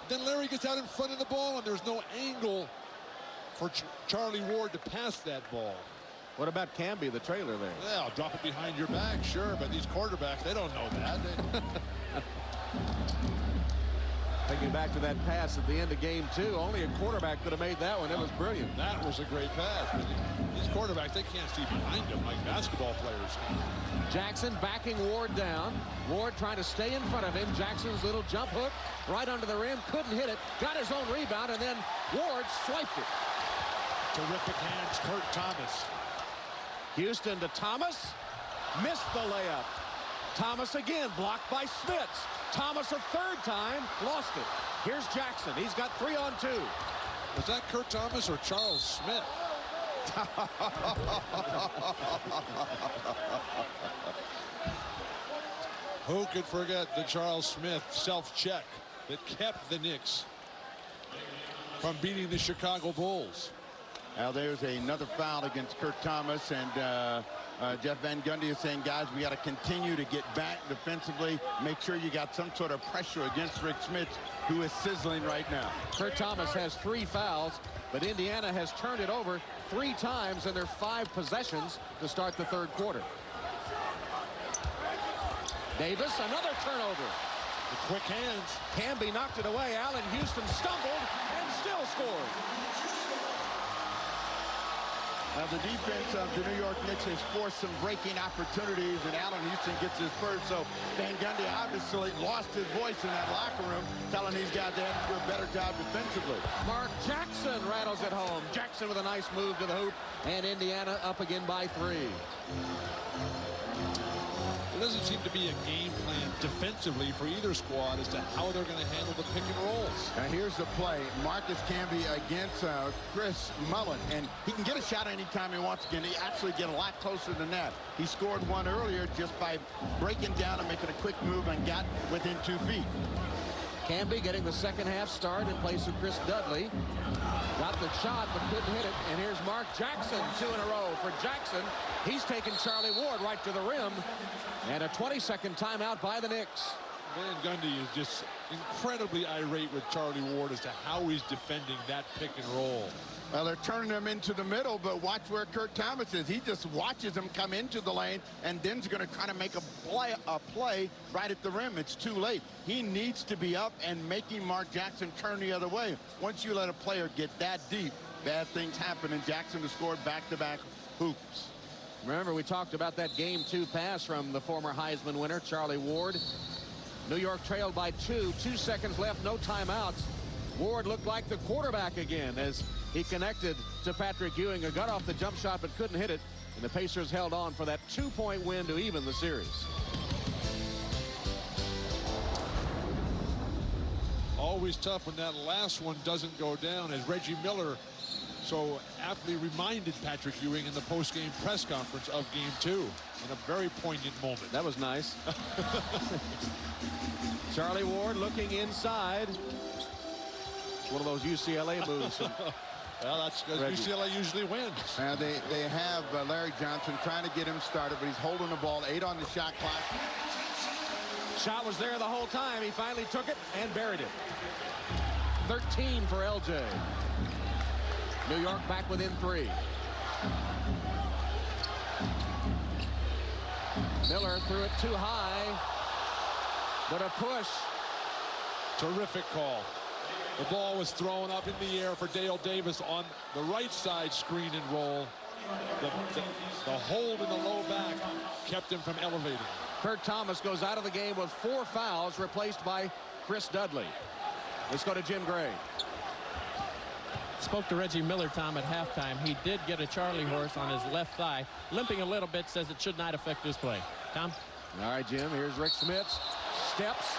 Speaker 5: then Larry gets out in front of the ball, and there's no angle for Charlie Ward to pass that ball.
Speaker 1: What about Camby, the trailer there?
Speaker 5: Yeah, I'll drop it behind your back, sure, but these quarterbacks, they don't know that.
Speaker 1: Thinking back to that pass at the end of game 2, only a quarterback could have made that one. It was brilliant.
Speaker 5: That was a great pass. But these quarterbacks, they can't see behind them like basketball players can.
Speaker 1: Jackson backing Ward down. Ward trying to stay in front of him. Jackson's little jump hook right under the rim. Couldn't hit it. Got his own rebound, and then Ward swiped it.
Speaker 5: Terrific hands, Kurt Thomas.
Speaker 1: Houston to Thomas. Missed the layup. Thomas again, blocked by Smits. Thomas a third time, lost it. Here's Jackson. He's got 3-on-2.
Speaker 5: Was that Kurt Thomas or Charles Smith? Who could forget the Charles Smith self-check that kept the Knicks from beating the Chicago Bulls?
Speaker 6: Now there's another foul against Kurt Thomas, and Jeff Van Gundy is saying, guys, we got to continue to get back defensively. Make sure you got some sort of pressure against Rick Smits, who is sizzling right now.
Speaker 1: Kurt Thomas has 3 fouls, but Indiana has turned it over 3 times in their 5 possessions to start the third quarter. Davis, another turnover.
Speaker 5: The quick hands.
Speaker 1: Camby knocked it away. Allen Houston stumbled and still scored.
Speaker 6: Now the defense of the New York Knicks has forced some breaking opportunities, and Allen Houston gets his first. So Van Gundy obviously lost his voice in that locker room, telling these guys they have to do a better job defensively.
Speaker 1: Mark Jackson rattles it home. Jackson with a nice move to the hoop, and Indiana up again by 3.
Speaker 5: There doesn't seem to be a game plan defensively for either squad as to how they're going to handle the pick and rolls.
Speaker 6: Now here's the play. Marcus Camby against Chris Mullen, and he can get a shot anytime he wants. He actually get a lot closer than that. He scored one earlier just by breaking down and making a quick move and got within 2 feet.
Speaker 1: Camby getting the second half start in place of Chris Dudley. Got the shot, but couldn't hit it. And here's Mark Jackson, 2 in a row for Jackson. He's taken Charlie Ward right to the rim. And a 20-second timeout by the Knicks.
Speaker 5: Van Gundy is just incredibly irate with Charlie Ward as to how he's defending that pick and roll.
Speaker 6: Well, they're turning him into the middle, but watch where Kurt Thomas is. He just watches him come into the lane, and then's going to try to make a play right at the rim. It's too late. He needs to be up and making Mark Jackson turn the other way. Once you let a player get that deep, bad things happen, and Jackson has scored back-to-back hoops.
Speaker 1: Remember, we talked about that game 2 pass from the former Heisman winner, Charlie Ward. New York trailed by 2. 2 seconds left, no timeouts. Ward looked like the quarterback again as he connected to Patrick Ewing, who got off the jump shot but couldn't hit it. And the Pacers held on for that 2-point win to even the series.
Speaker 5: Always tough when that last one doesn't go down, as Reggie Miller so aptly reminded Patrick Ewing in the post-game press conference of game 2 in a very poignant moment.
Speaker 1: That was nice. Charlie Ward looking inside. It's one of those UCLA moves.
Speaker 5: Well, that's because UCLA usually wins.
Speaker 6: Now they have Larry Johnson trying to get him started, but he's holding the ball. 8 on the shot clock.
Speaker 1: Shot was there the whole time. He finally took it and buried it. 13 for LJ. New York back within 3. Miller threw it too high, but a push.
Speaker 5: Terrific call. The ball was thrown up in the air for Dale Davis on the right side screen and roll. the hold in the low back kept him from elevating.
Speaker 1: Kurt Thomas goes out of the game with 4 fouls, replaced by Chris Dudley. Let's go to Jim Gray.
Speaker 4: Spoke to Reggie Miller, Tom, at halftime. He did get a Charlie horse on his left thigh. Limping a little bit, says it should not affect his play. Tom?
Speaker 1: All right, Jim, here's Rick Smits. Steps.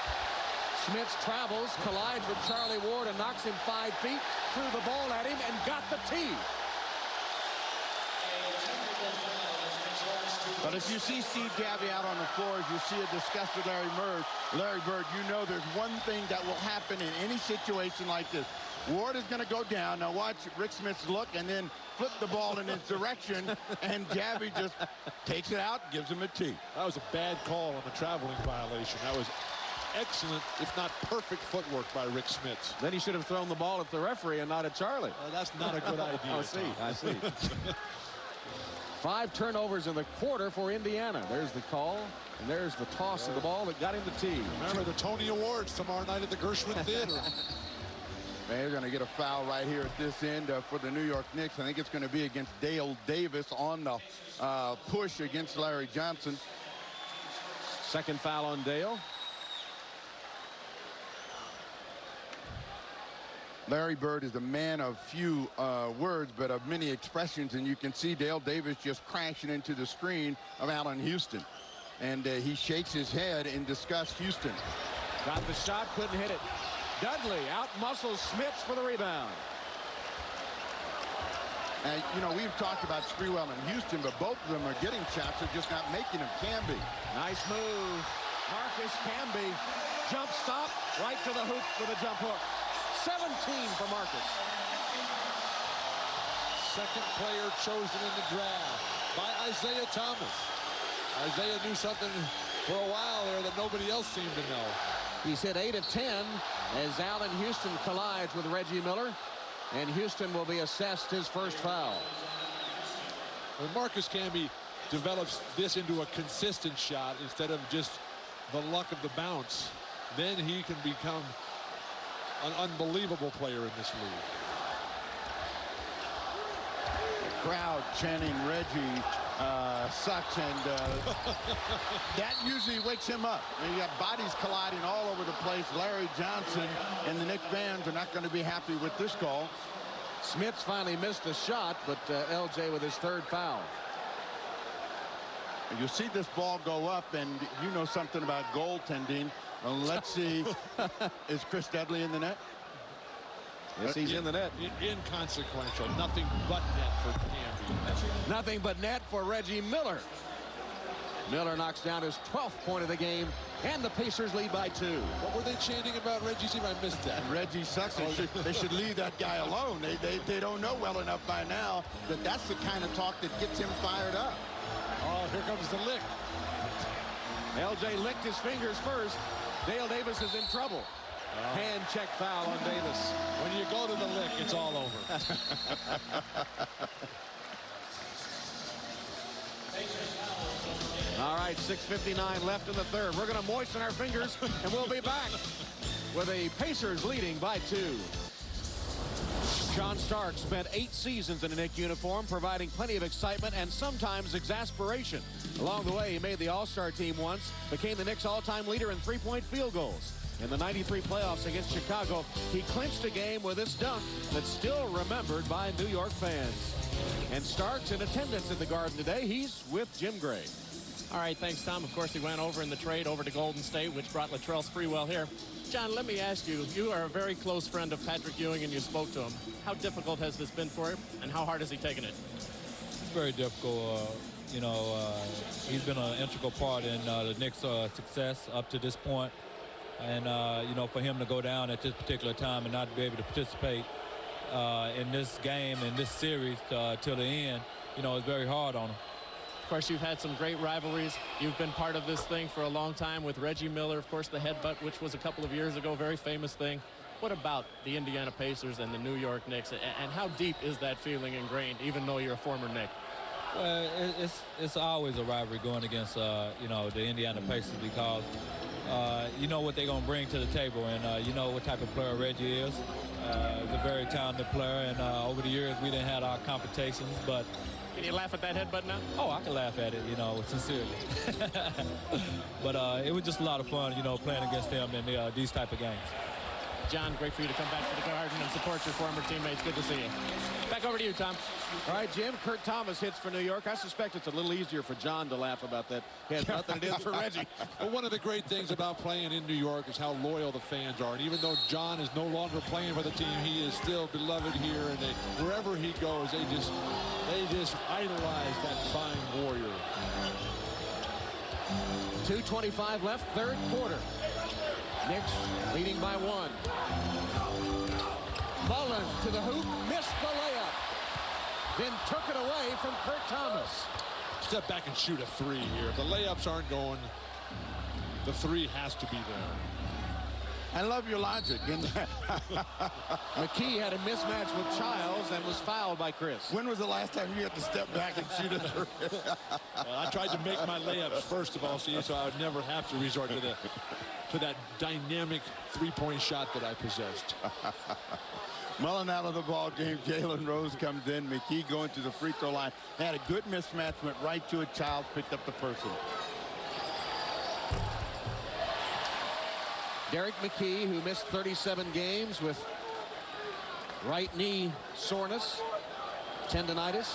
Speaker 1: Smits travels, collides with Charlie Ward and knocks him 5 feet. Threw the ball at him and got the tee.
Speaker 6: But if you see Steve Gavi out on the floor, as you see a disgusted Larry Bird, you know there's one thing that will happen in any situation like this. Ward is going to go down. Now watch Rick Smits look and then flip the ball in his direction, and Gavi just takes it out, gives him a tee.
Speaker 5: That was a bad call on the traveling violation. That was excellent, if not perfect, footwork by Rick Smits.
Speaker 1: Then he should have thrown the ball at the referee and not at Charlie.
Speaker 5: That's not a good idea.
Speaker 1: I see. 5 turnovers in the quarter for Indiana. There's the call, and there's the toss of the ball that got him the tee.
Speaker 5: Remember the Tony Awards tomorrow night at the Gershwin Theater.
Speaker 6: They're going to get a foul right here at this end for the New York Knicks. I think it's going to be against Dale Davis on the push against Larry Johnson.
Speaker 1: Second foul on Dale.
Speaker 6: Larry Bird is a man of few words, but of many expressions, and you can see Dale Davis just crashing into the screen of Allen Houston. And he shakes his head in disgust. Houston
Speaker 1: Got the shot, couldn't hit it. Dudley out-muscles Smits for the rebound.
Speaker 6: And, you know, we've talked about Sprewell and Houston, but both of them are getting shots. They're just not making them. Camby.
Speaker 1: Nice move. Marcus Camby. Jump stop. Right to the hoop with a jump hook. 17 for Marcus.
Speaker 5: Second player chosen in the draft by Isaiah Thomas. Isaiah knew something for a while there that nobody else seemed to know.
Speaker 1: He's hit 8 of 10 as Allen Houston collides with Reggie Miller. And Houston will be assessed his first foul.
Speaker 5: When Marcus Camby develops this into a consistent shot instead of just the luck of the bounce, then he can become an unbelievable player in this league.
Speaker 6: The crowd chanting Reggie sucks, and that usually wakes him up. I mean, you got bodies colliding all over the place. Larry Johnson and the Knicks fans are not going to be happy with this call.
Speaker 1: Smits finally missed a shot, but LJ with his third foul.
Speaker 6: And you'll see this ball go up, and you know something about goaltending. Let's see. Is Chris Dudley in the net?
Speaker 1: Yes, he's in the net.
Speaker 5: Inconsequential. Nothing but net for Camby.
Speaker 1: Nothing but net for Reggie Miller. Miller knocks down his 12th point of the game, and the Pacers lead by 2.
Speaker 5: What were they chanting about Reggie's team? I missed that.
Speaker 6: Reggie sucks. They should leave that guy alone. They don't know well enough by now that that's the kind of talk that gets him fired up.
Speaker 5: Oh, here comes the lick.
Speaker 1: LJ licked his fingers first. Dale Davis is in trouble. Hand check foul on Davis.
Speaker 5: When you go to the lick, it's all over.
Speaker 1: All right, 6:59 left in the third. We're going to moisten our fingers, and we'll be back with the Pacers leading by 2. Sean Stark spent 8 seasons in a Knicks uniform, providing plenty of excitement and sometimes exasperation. Along the way, he made the All-Star team once, became the Knicks' all-time leader in three-point field goals. In the 93 playoffs against Chicago, he clinched a game with this dunk that's still remembered by New York fans. And Stark's in attendance in the Garden today. He's with Jim Gray.
Speaker 4: All right, thanks, Tom. Of course, he went over in the trade over to Golden State, which brought Latrell Sprewell here. John, let me ask you, you are a very close friend of Patrick Ewing, and you spoke to him. How difficult has this been for him, and how hard has he taken it?
Speaker 8: It's very difficult. He's been an integral part in the Knicks' success up to this point. And, for him to go down at this particular time and not be able to participate in this game, in this series till the end, it's very hard on him.
Speaker 4: Of course, you've had some great rivalries. You've been part of this thing for a long time with Reggie Miller, of course, the headbutt, which was a couple of years ago, very famous thing. What about the Indiana Pacers and the New York Knicks, and how deep is that feeling ingrained, even though you're a former Knick?
Speaker 8: Well, it's always a rivalry going against, the Indiana Pacers because you know what they're going to bring to the table, and you know what type of player Reggie is. He's a very talented player, and over the years we didn't have our competitions, but
Speaker 4: Can you laugh at that headbutt now?
Speaker 8: Oh, I can laugh at it, you know, sincerely. But it was just a lot of fun, you know, playing against them in these type of games.
Speaker 4: John, great for you to come back to the Garden and support your former teammates. Good to see you. Back over to you, Tom.
Speaker 1: All right, Jim. Kurt Thomas hits for New York. I suspect it's a little easier for John to laugh about that headbutt than it is for Reggie.
Speaker 5: Well, one of the great things about playing in New York is how loyal the fans are. And even though John is no longer playing for the team, he is still beloved here. And wherever he goes, they just idolize that fine warrior.
Speaker 1: 2:25 left, third quarter. Knicks leading by 1. Mullen to the hoop, missed the layup. Then took it away from Kurt Thomas.
Speaker 5: Step back and shoot a 3 here. If the layups aren't going, the 3 has to be there.
Speaker 6: I love your logic.
Speaker 1: McKee had a mismatch with Childs and was fouled by Chris.
Speaker 6: When was the last time you had to step back and shoot a 3?
Speaker 5: Well, I tried to make my layups first of all, so I would never have to resort to that dynamic three-point shot that I possessed.
Speaker 6: Mullen out of the ball game. Jalen Rose comes in. McKee going to the free throw line. They had a good mismatch, went right to it. Childs picked up the personal.
Speaker 1: Derek McKee, who missed 37 games with right knee soreness, tendonitis.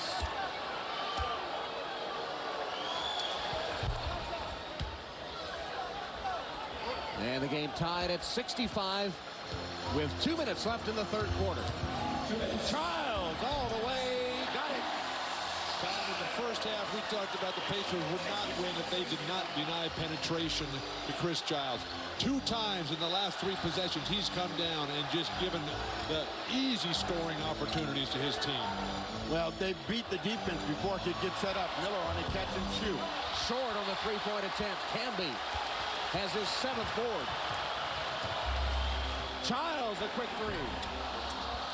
Speaker 1: And the game tied at 65 with 2 minutes left in the third quarter. Childs all the way, got it.
Speaker 5: In the first half, we talked about the Pacers would not win if they did not deny penetration to Chris Childs. 2 times in the last 3 possessions, he's come down and just given the easy scoring opportunities to his team.
Speaker 6: Well, they beat the defense before it could get set up. Miller on a catch and shoot.
Speaker 1: Short on the three-point attempt. Camby has his 7th board. Childs, a quick 3.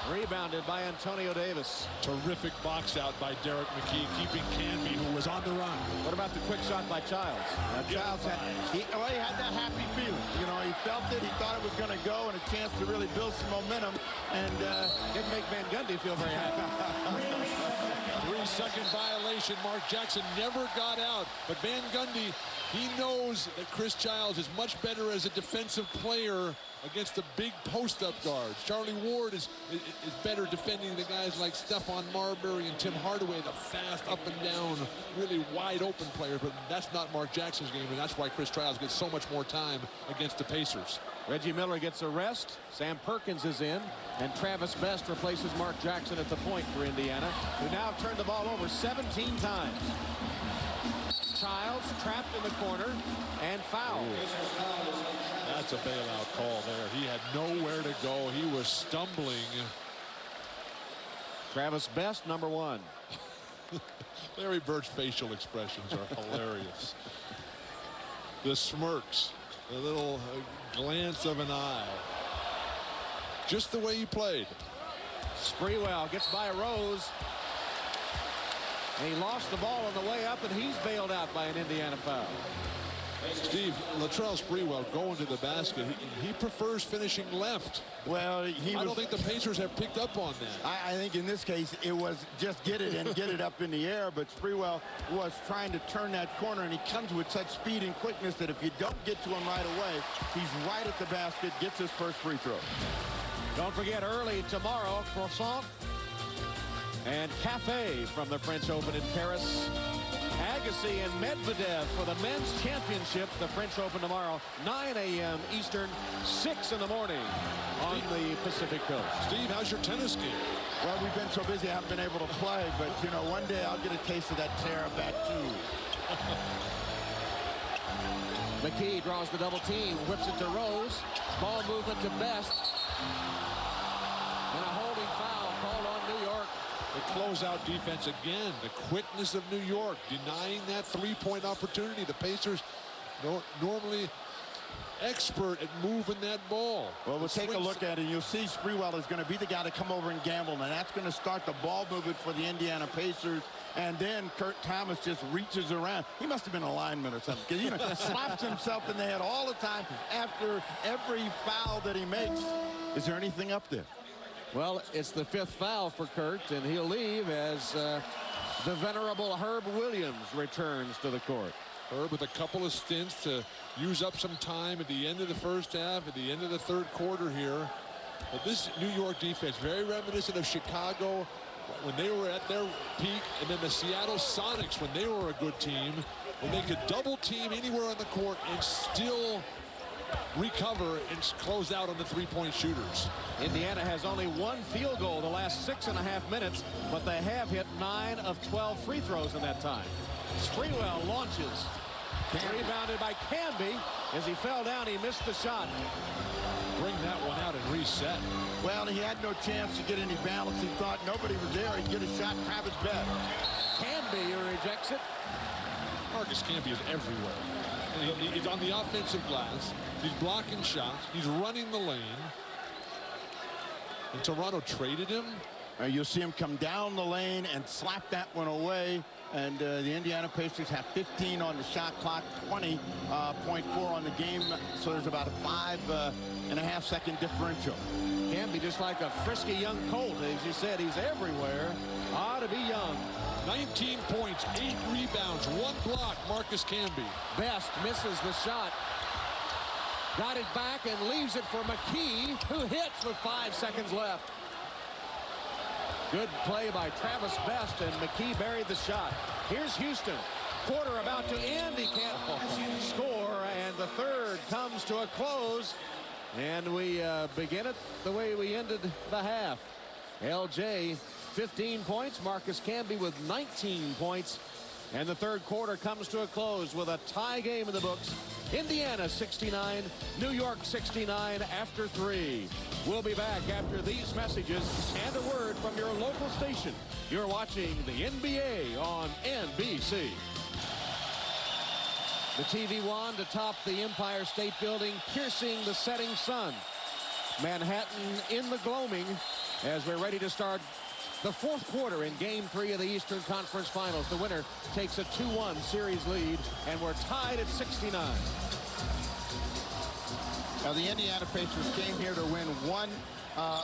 Speaker 1: Rebounded by Antonio Davis.
Speaker 5: Terrific box out by Derek McKee, keeping Canby, who was on the run.
Speaker 1: What about the quick shot by Childs?
Speaker 6: Childs had that happy feeling. You know, he felt it. He thought it was going to go, and a chance to really build some momentum. And
Speaker 1: didn't make Van Gundy feel very happy.
Speaker 5: 3-second violation. Mark Jackson never got out. But Van Gundy, he knows that Chris Childs is much better as a defensive player against the big post-up guards. Charlie Ward is better defending the guys like Stephon Marbury and Tim Hardaway, the fast up and down, really wide open players. But that's not Mark Jackson's game, and that's why Chris Childs gets so much more time against the Pacers.
Speaker 1: Reggie Miller gets a rest. Sam Perkins is in, and Travis Best replaces Mark Jackson at the point for Indiana, who now have turned the ball over 17 times. Childs trapped in the corner and fouled.
Speaker 5: That's a bailout call there. He had nowhere to go. He was stumbling.
Speaker 1: Travis Best, number 1.
Speaker 5: Larry Bird's facial expressions are hilarious. The smirks, the little glance of an eye. Just the way he played.
Speaker 1: Sprewell gets by Rose. And he lost the ball on the way up, and he's bailed out by an Indiana foul.
Speaker 5: Steve, Latrell Sprewell going to the basket. He prefers finishing left.
Speaker 6: Well,
Speaker 5: I don't think the Pacers have picked up on that.
Speaker 6: I think in this case it was just get it and get it up in the air, but Sprewell was trying to turn that corner, and he comes with such speed and quickness that if you don't get to him right away, he's right at the basket, gets his first free throw.
Speaker 1: Don't forget, early tomorrow, croissant and cafe from the French Open in Paris. Agassi and Medvedev for the men's championship. The French Open tomorrow, 9 a.m. Eastern, 6 in the morning on the Pacific Coast.
Speaker 5: Steve, how's your tennis game?
Speaker 6: Well, we've been so busy I haven't been able to play, but, you know, one day I'll get a taste of that terra bat, too.
Speaker 1: McKee draws the double team, whips it to Rose. Ball movement to Best. And a holding foul called on New York.
Speaker 5: The closeout defense again, the quickness of New York, denying that three-point opportunity. The Pacers normally expert at moving that ball.
Speaker 6: Well, we'll take a look at it. You'll see Sprewell is going to be the guy to come over and gamble, and that's going to start the ball movement for the Indiana Pacers. And then Kurt Thomas just reaches around. He must have been a lineman or something, because, you know, slaps himself in the head all the time after every foul that he makes. Is there anything up there?
Speaker 1: Well, it's the 5th foul for Kurt, and he'll leave as The venerable Herb Williams returns to the court.
Speaker 5: Herb with a couple of stints to use up some time at the end of the first half, at the end of the third quarter here. But this New York defense, very reminiscent of Chicago when they were at their peak, and then the Seattle Sonics when they were a good team, when they could double team anywhere on the court and still recover and close out on the three-point shooters.
Speaker 1: Indiana has only one field goal the last 6.5 minutes, but they have hit 9 of 12 free throws in that time. Sprewell launches. Rebounded by Canby. As he fell down, he missed the shot.
Speaker 5: Bring that one out and reset.
Speaker 6: Well, he had no chance to get any balance. He thought nobody was there. He'd get a shot. Travis Best.
Speaker 1: Canby rejects it.
Speaker 5: Marcus Camby is everywhere. And he's on the offensive glass. He's blocking shots. He's running the lane. And Toronto traded him.
Speaker 6: You'll see him come down the lane and slap that one away. And the Indiana Pacers have 15 on the shot clock, 20.4 on the game. So there's about a 5.5 second differential.
Speaker 1: Canby just like a frisky young colt. As you said, he's everywhere. Ought to be young.
Speaker 5: 19 points, 8 rebounds, 1 block, Marcus Camby.
Speaker 1: Best misses the shot. Got it back and leaves it for McKee, who hits with 5 seconds left. Good play by Travis Best, and McKee buried the shot. Here's Houston. Quarter about to end. He can't score, and the third comes to a close. And we begin it the way we ended the half. LJ, 15 points. Marcus Camby with 19 points. And the third quarter comes to a close with a tie game in the books. Indiana 69, New York 69 after 3. We'll be back after these messages and a word from your local station. You're watching the NBA on NBC. The TV wand atop the Empire State Building, piercing the setting sun. Manhattan in the gloaming as we're ready to start the fourth quarter in Game 3 of the Eastern Conference Finals. The winner takes a 2-1 series lead, and we're tied at 69.
Speaker 6: Now, the Indiana Pacers came here to win one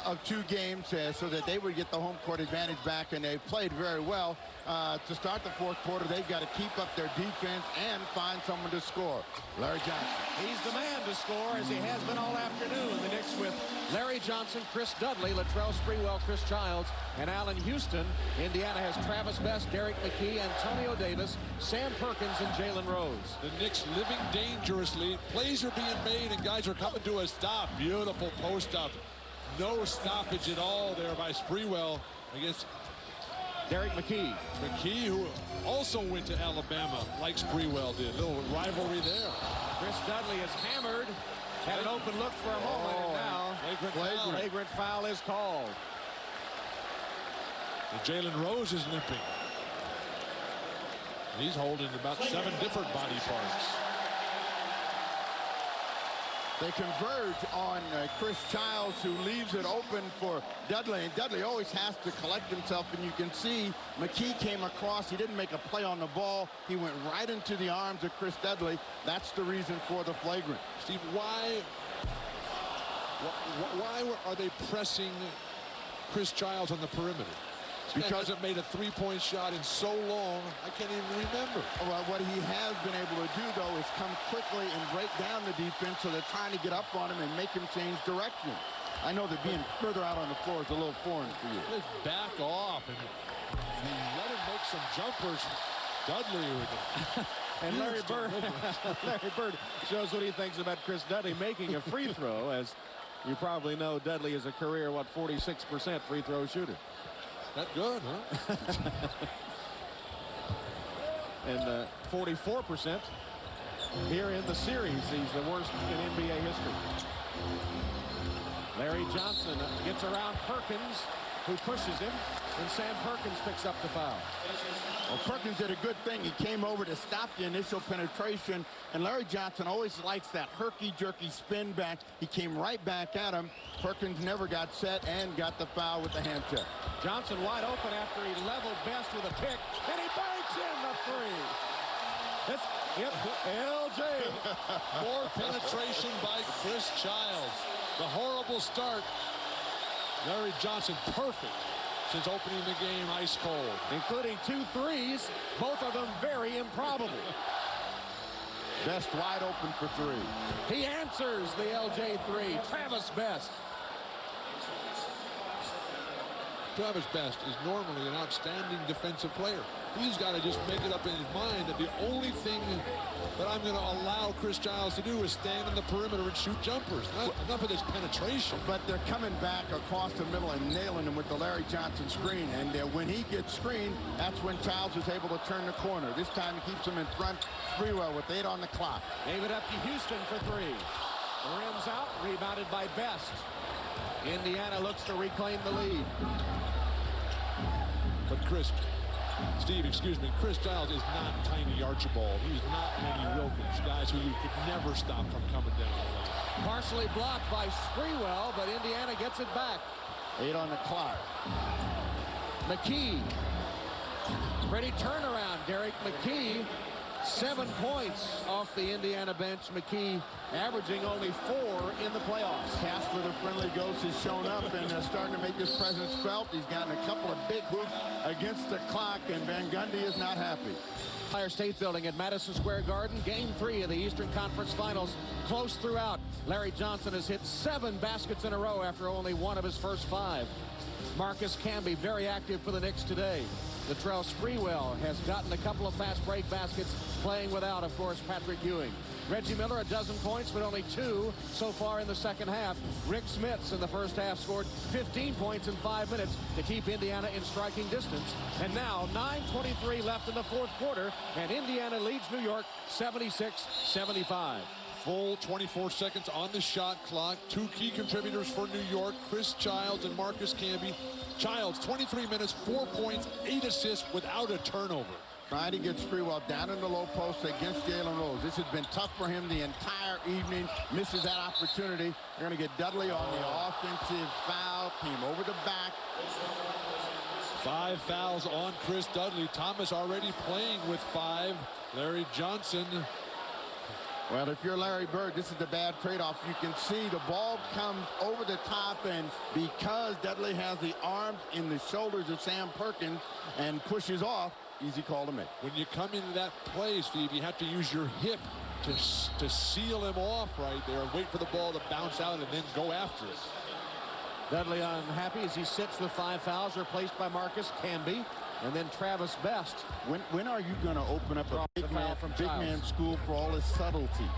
Speaker 6: of 2 games so that they would get the home court advantage back, and they played very well. To start the fourth quarter, they've got to keep up their defense and find someone to score. Larry Johnson.
Speaker 1: He's the man to score, as he has been all afternoon. The Knicks with Larry Johnson, Chris Dudley, Latrell Sprewell, Chris Childs, and Allen Houston. Indiana has Travis Best, Derek McKee, Antonio Davis, Sam Perkins, and Jalen Rose.
Speaker 5: The Knicks living dangerously. Plays are being made, and guys are coming to a stop. Beautiful post-up. No stoppage at all there by Sprewell against
Speaker 1: Derek McKee.
Speaker 5: McKee, who also went to Alabama like Sprewell did. A little rivalry there.
Speaker 1: Chris Dudley is hammered. Had an open look for a moment, and now flagrant foul is called.
Speaker 5: And Jalen Rose is limping. He's holding about 7 different body parts.
Speaker 6: They converge on Chris Childs, who leaves it open for Dudley. And Dudley always has to collect himself, and you can see McKee came across. He didn't make a play on the ball. He went right into the arms of Chris Dudley. That's the reason for the flagrant.
Speaker 5: Steve, why are they pressing Chris Childs on the perimeter? Because he hasn't made a 3-point shot in so long, I can't even remember.
Speaker 6: Well, what he has been able to do, though, is come quickly and break down the defense, so they're trying to get up on him and make him change direction. I know that being further out on the floor is a little foreign for you.
Speaker 5: Just back off and let him make some jumpers. Dudley
Speaker 1: and Larry Bird shows what he thinks about Chris Dudley making a free throw. As you probably know, Dudley is a career, 46% free throw shooter.
Speaker 5: That good, huh?
Speaker 1: And 44% here in the series. He's the worst in NBA history. Larry Johnson gets around Perkins, who pushes him, and Sam Perkins picks up the foul.
Speaker 6: Well, Perkins did a good thing. He came over to stop the initial penetration, and Larry Johnson always likes that herky-jerky spin back. He came right back at him. Perkins never got set and got the foul with the hand check.
Speaker 1: Johnson wide open after he leveled Best with a pick, and he banks in the three. LJ.
Speaker 5: More penetration by Chris Childs. The horrible start. Larry Johnson, perfect. since opening the game ice cold.
Speaker 1: Including 2 threes, both of them very improbable.
Speaker 6: Best wide open for 3.
Speaker 1: He answers the LJ 3. Travis Best.
Speaker 5: Travis Best is normally an outstanding defensive player. He's got to just make it up in his mind that the only thing that I'm going to allow Chris Giles to do is stand in the perimeter and shoot jumpers. Enough of this penetration.
Speaker 6: But they're coming back across the middle and nailing him with the Larry Johnson screen. And when he gets screened, that's when Giles is able to turn the corner. This time he keeps him in front. Sprewell with 8 on the clock.
Speaker 1: Gave it up to Houston for 3. The rim's out, rebounded by Best. Indiana looks to reclaim the lead.
Speaker 5: But Chris Giles is not Tiny Archibald. He's not Manny Wilkins, guys who you could never stop from coming down the lane.
Speaker 1: Partially blocked by Sprewell, but Indiana gets it back.
Speaker 6: 8 on the clock.
Speaker 1: McKee. Pretty turnaround. Derek McKee, 7 points off the Indiana bench. McKee averaging only 4 in the playoffs.
Speaker 6: Casper, the friendly ghost, has shown up and starting to make his presence felt. He's gotten a couple of big hoops against the clock, and Van Gundy is not happy.
Speaker 1: Empire State Building at Madison Square Garden. Game 3 of the Eastern Conference Finals. Close throughout. Larry Johnson has hit 7 baskets in a row after only 1 of his first 5. Marcus Camby very active for the Knicks today. Latrell Sprewell has gotten a couple of fast break baskets, playing without, of course, Patrick Ewing. Reggie Miller, 12 points, but only 2 so far in the second half. Rick Smits in the first half scored 15 points in 5 minutes to keep Indiana in striking distance. And now 9:23 left in the fourth quarter, and Indiana leads New York 76-75.
Speaker 5: Full 24 seconds on the shot clock. 2 key contributors for New York, Chris Childs and Marcus Camby. Childs, 23 minutes, 4 points, 8 assists without a turnover.
Speaker 6: Trying to get Sprewell down in the low post against Jalen Rose. This has been tough for him the entire evening. Misses that opportunity. They're going to get Dudley on the offensive foul. Team over the back.
Speaker 5: 5 fouls on Chris Dudley. Thomas already playing with 5. Larry Johnson.
Speaker 6: Well, if you're Larry Bird, this is the bad trade-off. You can see the ball comes over the top, and because Dudley has the arms in the shoulders of Sam Perkins and pushes off, easy call to make.
Speaker 5: When you come into that play, Steve, you have to use your hip to seal him off right there and wait for the ball to bounce out and then go after it.
Speaker 1: Dudley unhappy as he sits with 5 fouls, replaced by Marcus Camby. And then Travis Best.
Speaker 6: When are you going to open up a big man school for all his subtlety?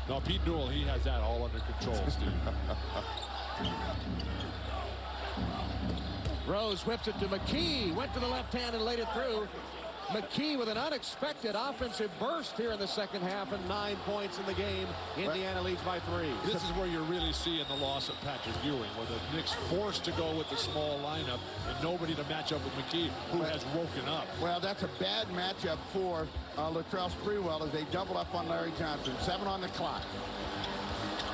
Speaker 5: No, Pete Newell, he has that all under control, Steve.
Speaker 1: Rose whips it to McKee. Went to the left hand and laid it through. McKee with an unexpected offensive burst here in the second half, and 9 points in the game. Indiana leads by 3.
Speaker 5: This is where you're really seeing the loss of Patrick Ewing, where the Knicks forced to go with the small lineup and nobody to match up with McKee, who has woken up.
Speaker 6: Well, that's a bad matchup for Latrell Sprewell as they double up on Larry Johnson. 7 on the clock.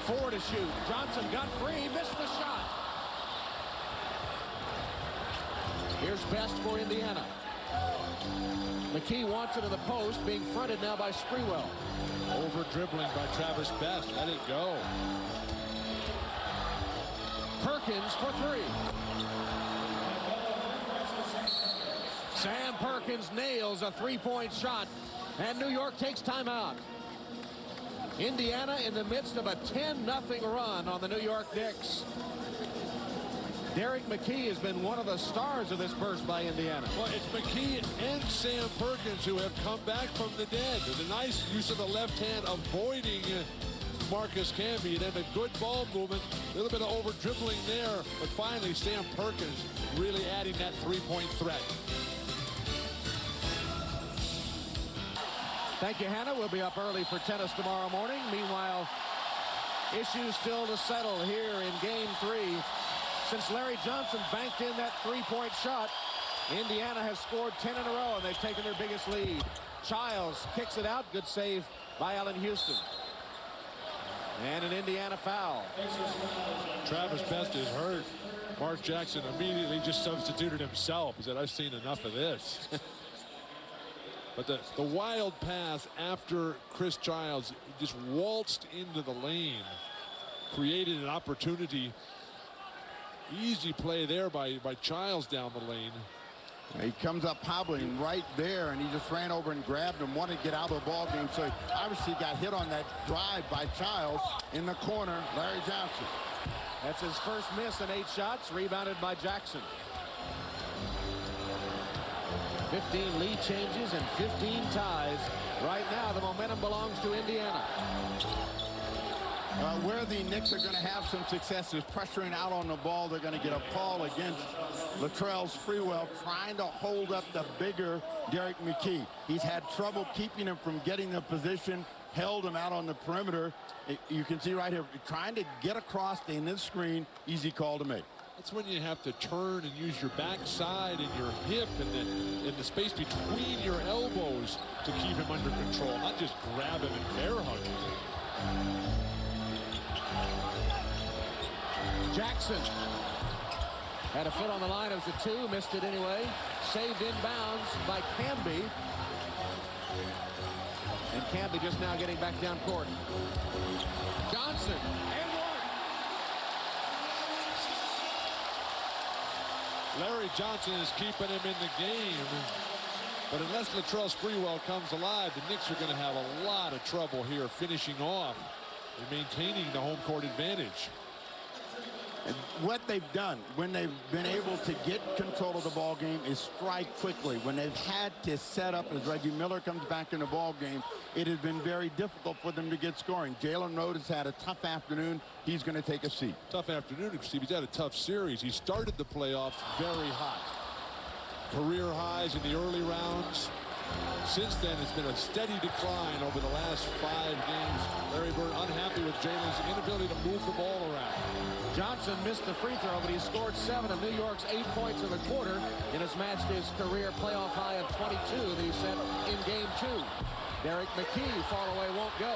Speaker 1: 4 to shoot. Johnson got free, missed the shot. Here's Best for Indiana. McKee wants it in the post, being fronted now by Sprewell.
Speaker 5: Over dribbling by Travis Best. Let it go.
Speaker 1: Perkins for 3. Sam Perkins nails a 3-point shot, and New York takes timeout. Indiana in the midst of a 10-0 run on the New York Knicks. Derek McKee has been one of the stars of this burst by Indiana.
Speaker 5: Well, it's McKee and Sam Perkins who have come back from the dead. There's a nice use of the left hand, avoiding Marcus Camby, and then a good ball movement. A little bit of over dribbling there, but finally Sam Perkins really adding that 3-point threat.
Speaker 1: Thank you, Hannah. We'll be up early for tennis tomorrow morning. Meanwhile, issues still to settle here in Game 3. Since Larry Johnson banked in that 3-point shot, Indiana has scored 10 in a row, and they've taken their biggest lead. Childs kicks it out. Good save by Allen Houston. And an Indiana foul.
Speaker 5: Travis Best is hurt. Mark Jackson immediately just substituted himself. He said, I've seen enough of this. But the wild pass after Chris Childs just waltzed into the lane, created an opportunity. Easy play there by Childs down the lane.
Speaker 6: He comes up hobbling right there, and he just ran over and grabbed him, wanted to get out of the ball game. So he obviously got hit on that drive by Childs in the corner. Larry Johnson.
Speaker 1: That's his first miss in 8 shots, rebounded by Jackson. 15 lead changes and 15 ties. Right now, the momentum belongs to Indiana.
Speaker 6: Where the Knicks are going to have some success is pressuring out on the ball. They're going to get a call against Latrell Sprewell, trying to hold up the bigger Derek McKee. He's had trouble keeping him from getting the position, held him out on the perimeter. You can see right here, trying to get across in this screen, easy call to make.
Speaker 5: That's when you have to turn and use your backside and your hip and the space between your elbows to keep him under control, not just grab him and bear hug him.
Speaker 1: Jackson had a foot on the line. It was a 2, missed it anyway. Saved inbounds by Camby. And Camby just now getting back down court. Johnson and
Speaker 5: 1. Larry Johnson is keeping him in the game. But unless Latrell Sprewell comes alive, the Knicks are going to have a lot of trouble here finishing off and maintaining the home court advantage.
Speaker 6: And what they've done when they've been able to get control of the ball game is strike quickly. When they've had to set up as Reggie Miller comes back in the ball game, it has been very difficult for them to get scoring. Jalen Rhodes has had a tough afternoon. He's going to take a seat.
Speaker 5: Tough afternoon, Steve. He's had a tough series. He started the playoffs very hot. Career highs in the early rounds. Since then, it's been a steady decline over the last 5 games. Larry Bird unhappy with Jalen's inability to move the ball around.
Speaker 1: Johnson missed the free throw, but he scored 7 of New York's 8 points in the quarter and has matched his career playoff high of 22 that he set in Game 2. Derek McKee, fall away, won't go.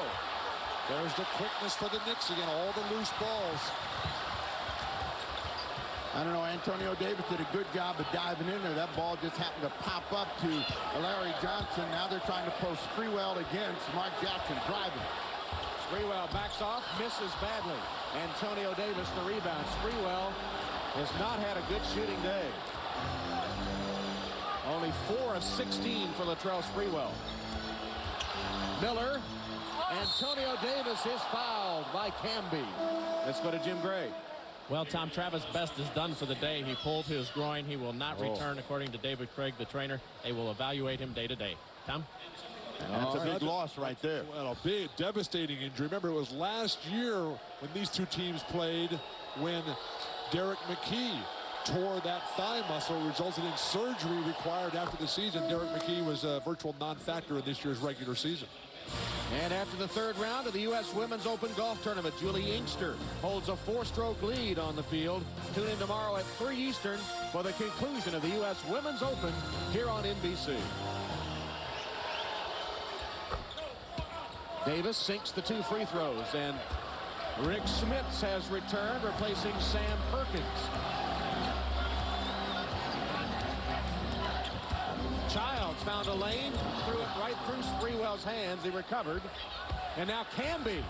Speaker 5: There's the quickness for the Knicks again, all the loose balls.
Speaker 6: I don't know, Antonio Davis did a good job of diving in there. That ball just happened to pop up to Larry Johnson. Now they're trying to post Sprewell against Mark Jackson driving.
Speaker 1: Sprewell backs off, misses badly. Antonio Davis the rebound. Sprewell has not had a good shooting day. Only 4 of 16 for Latrell Sprewell. Miller. Antonio Davis is fouled by Camby. Let's go to Jim Gray.
Speaker 4: Well, Tom, Travis Best is done for the day. He pulled his groin. He will not return, according to David Craig, the trainer. They will evaluate him day to day. Tom?
Speaker 6: That's a big loss right there.
Speaker 5: Well, a big, devastating injury. Remember, it was last year when these two teams played when Derek McKee tore that thigh muscle, resulted in surgery required after the season. Derek McKee was a virtual non-factor in this year's regular season.
Speaker 1: And after the 3rd round of the U.S. Women's Open Golf Tournament, Julie Inkster holds a 4-stroke lead on the field. Tune in tomorrow at 3 Eastern for the conclusion of the U.S. Women's Open here on NBC. Davis sinks the 2 free throws, and Rick Smits has returned, replacing Sam Perkins. Childs found a lane, threw it right through Sprewell's hands. He recovered. And now Camby.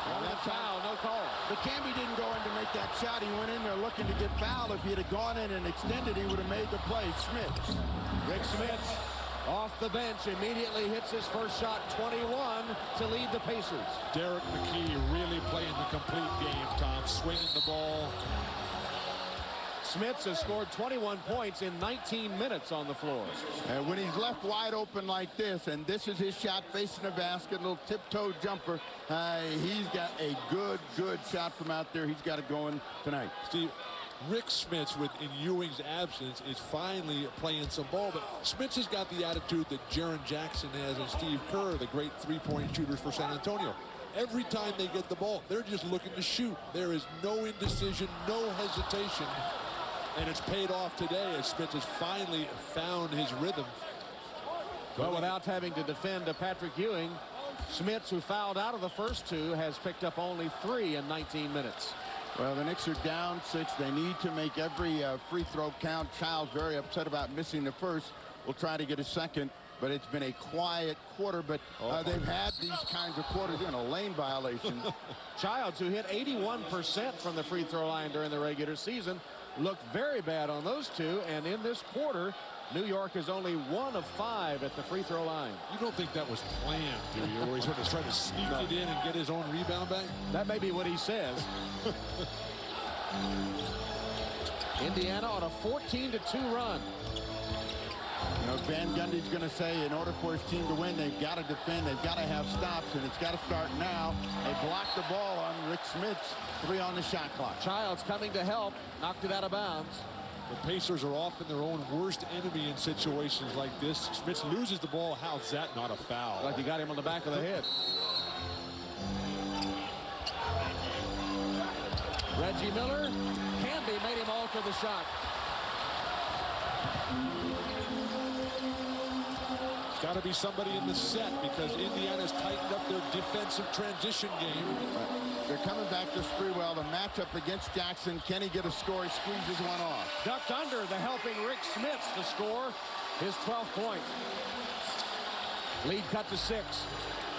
Speaker 1: That foul, no call.
Speaker 6: But Camby didn't go in to make that shot. He went in there looking to get fouled. If he had gone in and extended, he would have made the play. Smits.
Speaker 1: Rick Smits off the bench immediately hits his first shot, 21, to lead the Pacers.
Speaker 5: Derek McKee really playing the complete game, Tom. Swinging the ball.
Speaker 1: Smits has scored 21 points in 19 minutes on the floor.
Speaker 6: And when he's left wide open like this, and this is his shot facing the basket, little tiptoe jumper, he's got a good shot from out there. He's got it going tonight.
Speaker 5: Steve, Rick Smits, in Ewing's absence, is finally playing some ball, but Smits has got the attitude that Jaren Jackson has and Steve Kerr, the great three-point shooters for San Antonio. Every time they get the ball, they're just looking to shoot. There is no indecision, no hesitation. And it's paid off today as Smits has finally found his rhythm.
Speaker 1: Well, without having to defend Patrick Ewing, Smits, who fouled out of the first 2, has picked up only 3 in 19 minutes.
Speaker 6: Well, the Knicks are down 6. They need to make every free throw count. Childs very upset about missing the first. Will try to get a second. but it's been a quiet quarter. But they've had these kinds of quarters in a lane violation.
Speaker 1: Childs, who hit 81% from the free throw line during the regular season, looked very bad on those two. And in this quarter, New York is only 1 of 5 at the free throw line.
Speaker 5: You don't think that was planned, do you? Where he's sort of trying to sneak it in and get his own rebound back?
Speaker 1: That may be what he says. Indiana on a 14-2 run.
Speaker 6: You know, Van Gundy's going to say in order for his team to win, they've got to defend, they've got to have stops, and it's got to start now. They blocked the ball on Rick Smits. 3 on the shot clock.
Speaker 1: Childs coming to help, knocked it out of bounds.
Speaker 5: The Pacers are often their own worst enemy in situations like this. Smits loses the ball. How's that not a foul?
Speaker 1: Like he got him on the back of the head. Reggie Miller. Canby made him alter the shot.
Speaker 5: It's got to be somebody in the set because Indiana's tightened up their defensive transition game.
Speaker 6: They're coming back to Sprewell. The matchup against Jackson. Can he get a score? He squeezes one off.
Speaker 1: Ducked under the helping Rick Smits to score his 12th point. Lead cut to 6.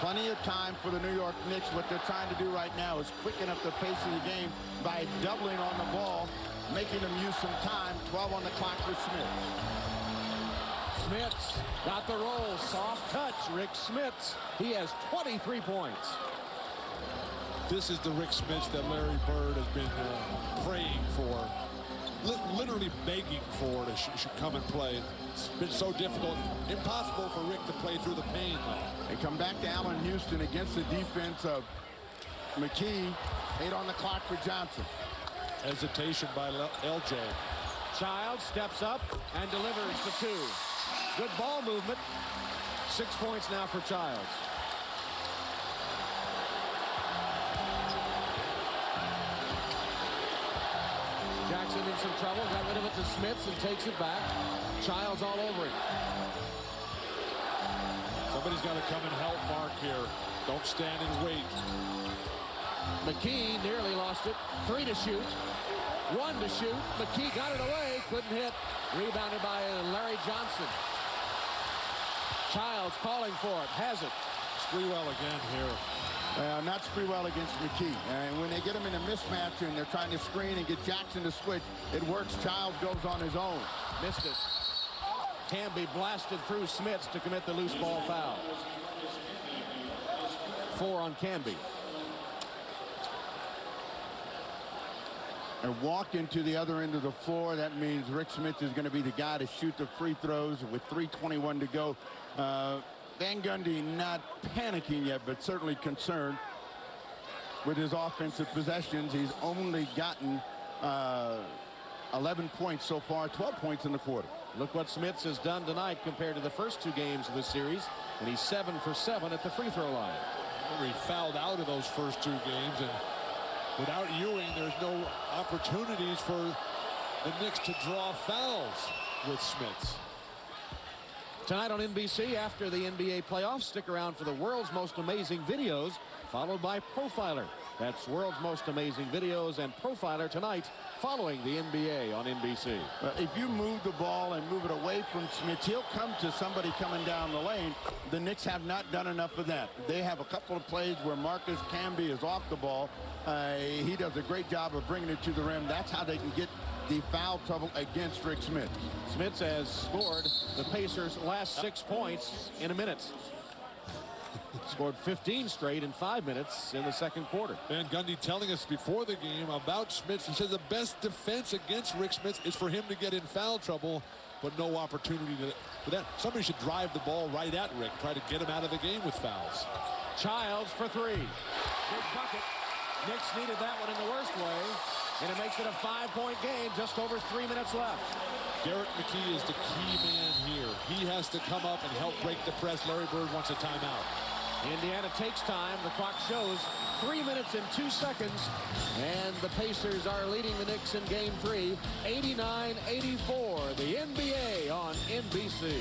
Speaker 6: Plenty of time for the New York Knicks. What they're trying to do right now is quicken up the pace of the game by doubling on the ball, making them use some time. 12 on the clock for Smits.
Speaker 1: Smits got the roll. Soft touch. Rick Smits. He has 23 points.
Speaker 5: This is the Rick Smits that Larry Bird has been praying for, literally begging for to should come and play. It's been so difficult, impossible for Rick to play through the pain, though.
Speaker 6: They come back to Allen Houston against the defense of McKee. 8 on the clock for Johnson.
Speaker 5: Hesitation by LJ.
Speaker 1: Childs steps up and delivers the 2. Good ball movement. 6 points now for Childs. Jackson in some trouble, got rid of it to Smits and takes it back. Childs all over it.
Speaker 5: Somebody's got to come and help Mark here. Don't stand and wait.
Speaker 1: McKee nearly lost it. 3 to shoot. 1 to shoot. McKee got it away. Couldn't hit. Rebounded by Larry Johnson. Childs calling for it. Has it.
Speaker 5: Sprewell again here.
Speaker 6: Not Sprewell against McKee. And when they get him in a mismatch and they're trying to screen and get Jackson to switch, it works. Childs goes on his own.
Speaker 1: Missed it. Canby blasted through Smits to commit the loose ball foul. 4 on Canby.
Speaker 6: And walk into the other end of the floor. That means Rick Smits is going to be the guy to shoot the free throws with 3:21 to go. Van Gundy not panicking yet, but certainly concerned with his offensive possessions. He's only gotten 11 points so far, 12 points in the quarter.
Speaker 1: Look what Smits has done tonight compared to the first 2 games of the series, and he's 7 for 7 at the free throw line.
Speaker 5: He fouled out of those first 2 games, and without Ewing, there's no opportunities for the Knicks to draw fouls with Smits.
Speaker 1: Tonight on NBC, after the NBA playoffs, stick around for the world's most amazing videos, followed by Profiler. That's World's Most Amazing Videos and Profiler tonight, following the NBA on NBC.
Speaker 6: If you move the ball and move it away from Smits, he'll come to somebody coming down the lane. The Knicks have not done enough of that. They have a couple of plays where Marcus Camby is off the ball. He does a great job of bringing it to the rim. That's how they can get the foul trouble against Rick Smits.
Speaker 1: Smits has scored the Pacers' last 6 points in a minute. Scored 15 straight in 5 minutes in the second quarter.
Speaker 5: Van Gundy telling us before the game about Smits. He says the best defense against Rick Smits is for him to get in foul trouble, but no opportunity for that. Somebody should drive the ball right at Rick, try to get him out of the game with fouls.
Speaker 1: Childs for 3. Big bucket. Knicks needed that one in the worst way, and it makes it a 5-point game, just over 3 minutes left.
Speaker 5: Garrett McKee is the key man here. He has to come up and help break the press. Larry Bird wants a timeout.
Speaker 1: Indiana takes time. The clock shows 3 minutes and 2 seconds. And the Pacers are leading the Knicks in game 3, 89-84. The NBA on NBC.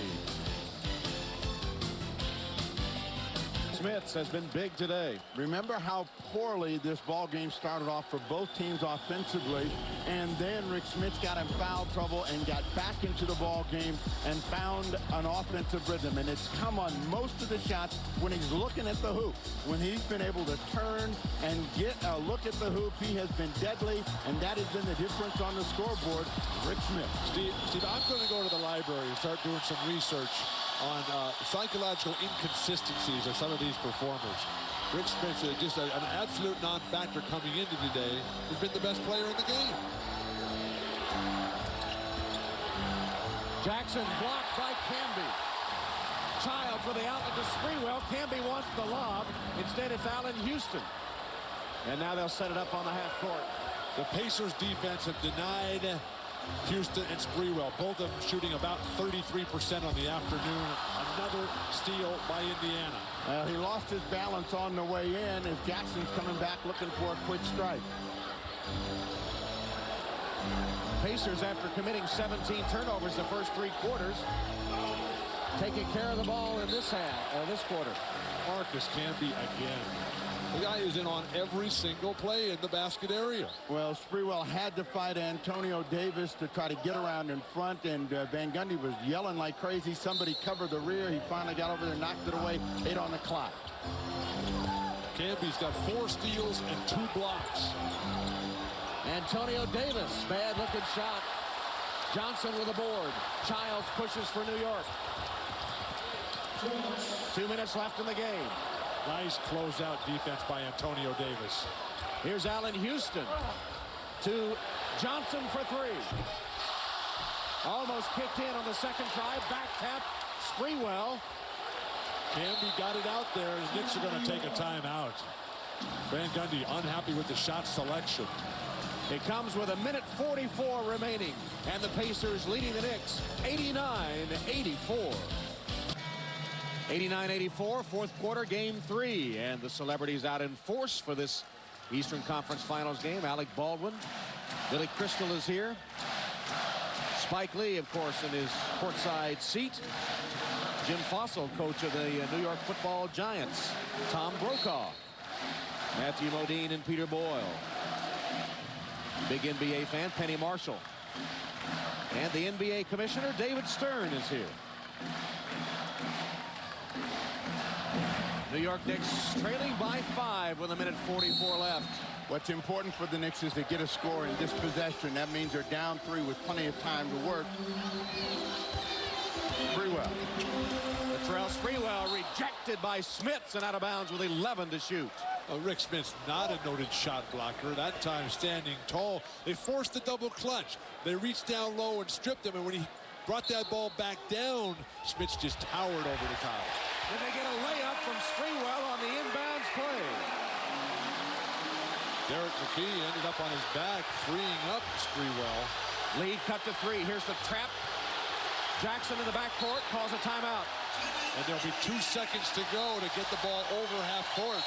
Speaker 1: Smits has been big today.
Speaker 6: Remember how poorly this ball game started off for both teams offensively, and then Rick Smits got in foul trouble and got back into the ball game and found an offensive rhythm. And it's come on most of the shots when he's looking at the hoop. When he's been able to turn and get a look at the hoop, he has been deadly, and that has been the difference on the scoreboard. Rick Smits.
Speaker 5: Steve, I'm going to go to the library and start doing some research on psychological inconsistencies of some of these performers. Rick Smits, just an absolute non-factor coming into today, has been the best player in the game.
Speaker 1: Jackson blocked by Canby. Childs with the outlet to Sprewell. Canby wants the lob. Instead, it's Allen Houston. And now they'll set it up on the half court.
Speaker 5: The Pacers defense have denied Houston and Sprewell, both of them shooting about 33% on the afternoon. Another steal by Indiana.
Speaker 6: He lost his balance on the way in as Jackson's coming back looking for a quick strike.
Speaker 1: Pacers, after committing 17 turnovers the first 3 quarters, taking care of the ball in this quarter.
Speaker 5: Marcus Canby again. The guy is in on every single play in the basket area.
Speaker 6: Well, Sprewell had to fight Antonio Davis to try to get around in front, and Van Gundy was yelling like crazy. Somebody covered the rear. He finally got over there, knocked it away, 8 on the clock.
Speaker 5: Canby's got 4 steals and 2 blocks.
Speaker 1: Antonio Davis, bad-looking shot. Johnson with a board. Childs pushes for New York. 2 minutes left in the game.
Speaker 5: Nice closeout defense by Antonio Davis.
Speaker 1: Here's Allen Houston to Johnson for 3. Almost kicked in on the second try. Back tap. Sprewell.
Speaker 5: Canby got it out there. The Knicks are going to take a timeout. Van Gundy unhappy with the shot selection.
Speaker 1: It comes with 1:44 remaining, and the Pacers leading the Knicks 89-84. 89-84, fourth quarter, game 3, and the celebrities out in force for this Eastern Conference Finals game. Alec Baldwin, Billy Crystal is here. Spike Lee, of course, in his courtside seat. Jim Fossil, coach of the New York Football Giants. Tom Brokaw, Matthew Modine, and Peter Boyle. Big NBA fan, Penny Marshall. And the NBA Commissioner, David Stern, is here. New York Knicks trailing by 5 with 1:44 left.
Speaker 6: What's important for the Knicks is to get a score in this possession. That means they're down 3 with plenty of time to work. Sprewell.
Speaker 1: Latrell Sprewell rejected by Smits and out of bounds with 11 to shoot.
Speaker 5: Rick Smits, not a noted shot blocker. That time standing tall. They forced the double clutch. They reached down low and stripped him, and when he brought that ball back down, Smits just towered over the top.
Speaker 1: And they get a layup from Sprewell on the inbounds play.
Speaker 5: Derek McKee ended up on his back, freeing up Sprewell.
Speaker 1: Lead cut to 3. Here's the trap. Jackson in the backcourt calls a timeout.
Speaker 5: And there'll be 2 seconds to go to get the ball over half court.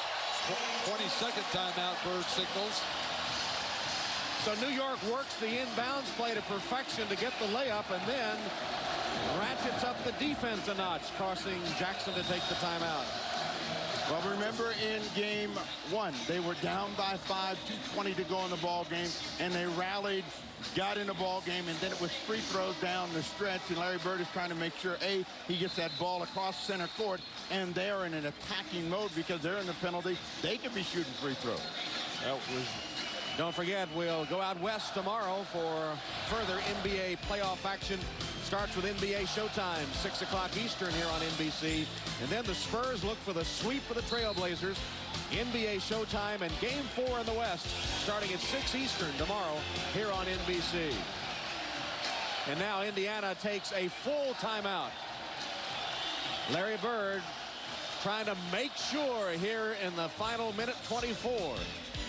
Speaker 5: 20-second timeout, Bird signals.
Speaker 1: So New York works the inbounds play to perfection to get the layup, and then ratchets up the defense a notch, causing Jackson to take the timeout.
Speaker 6: Well, remember in game 1, they were down by 5, 2:20 to go in the ball game, and they rallied, got in the ball game, and then it was free throws down the stretch, and Larry Bird is trying to make sure, A, he gets that ball across center court, and they're in an attacking mode because they're in the penalty. They could be shooting free throws.
Speaker 5: That was...
Speaker 1: Don't forget, we'll go out west tomorrow for further NBA playoff action. Starts with NBA Showtime, 6 o'clock Eastern here on NBC. And then the Spurs look for the sweep of the Trailblazers. NBA Showtime and Game 4 in the West starting at 6 Eastern tomorrow here on NBC. And now Indiana takes a full timeout. Larry Bird trying to make sure here in the final 1:24.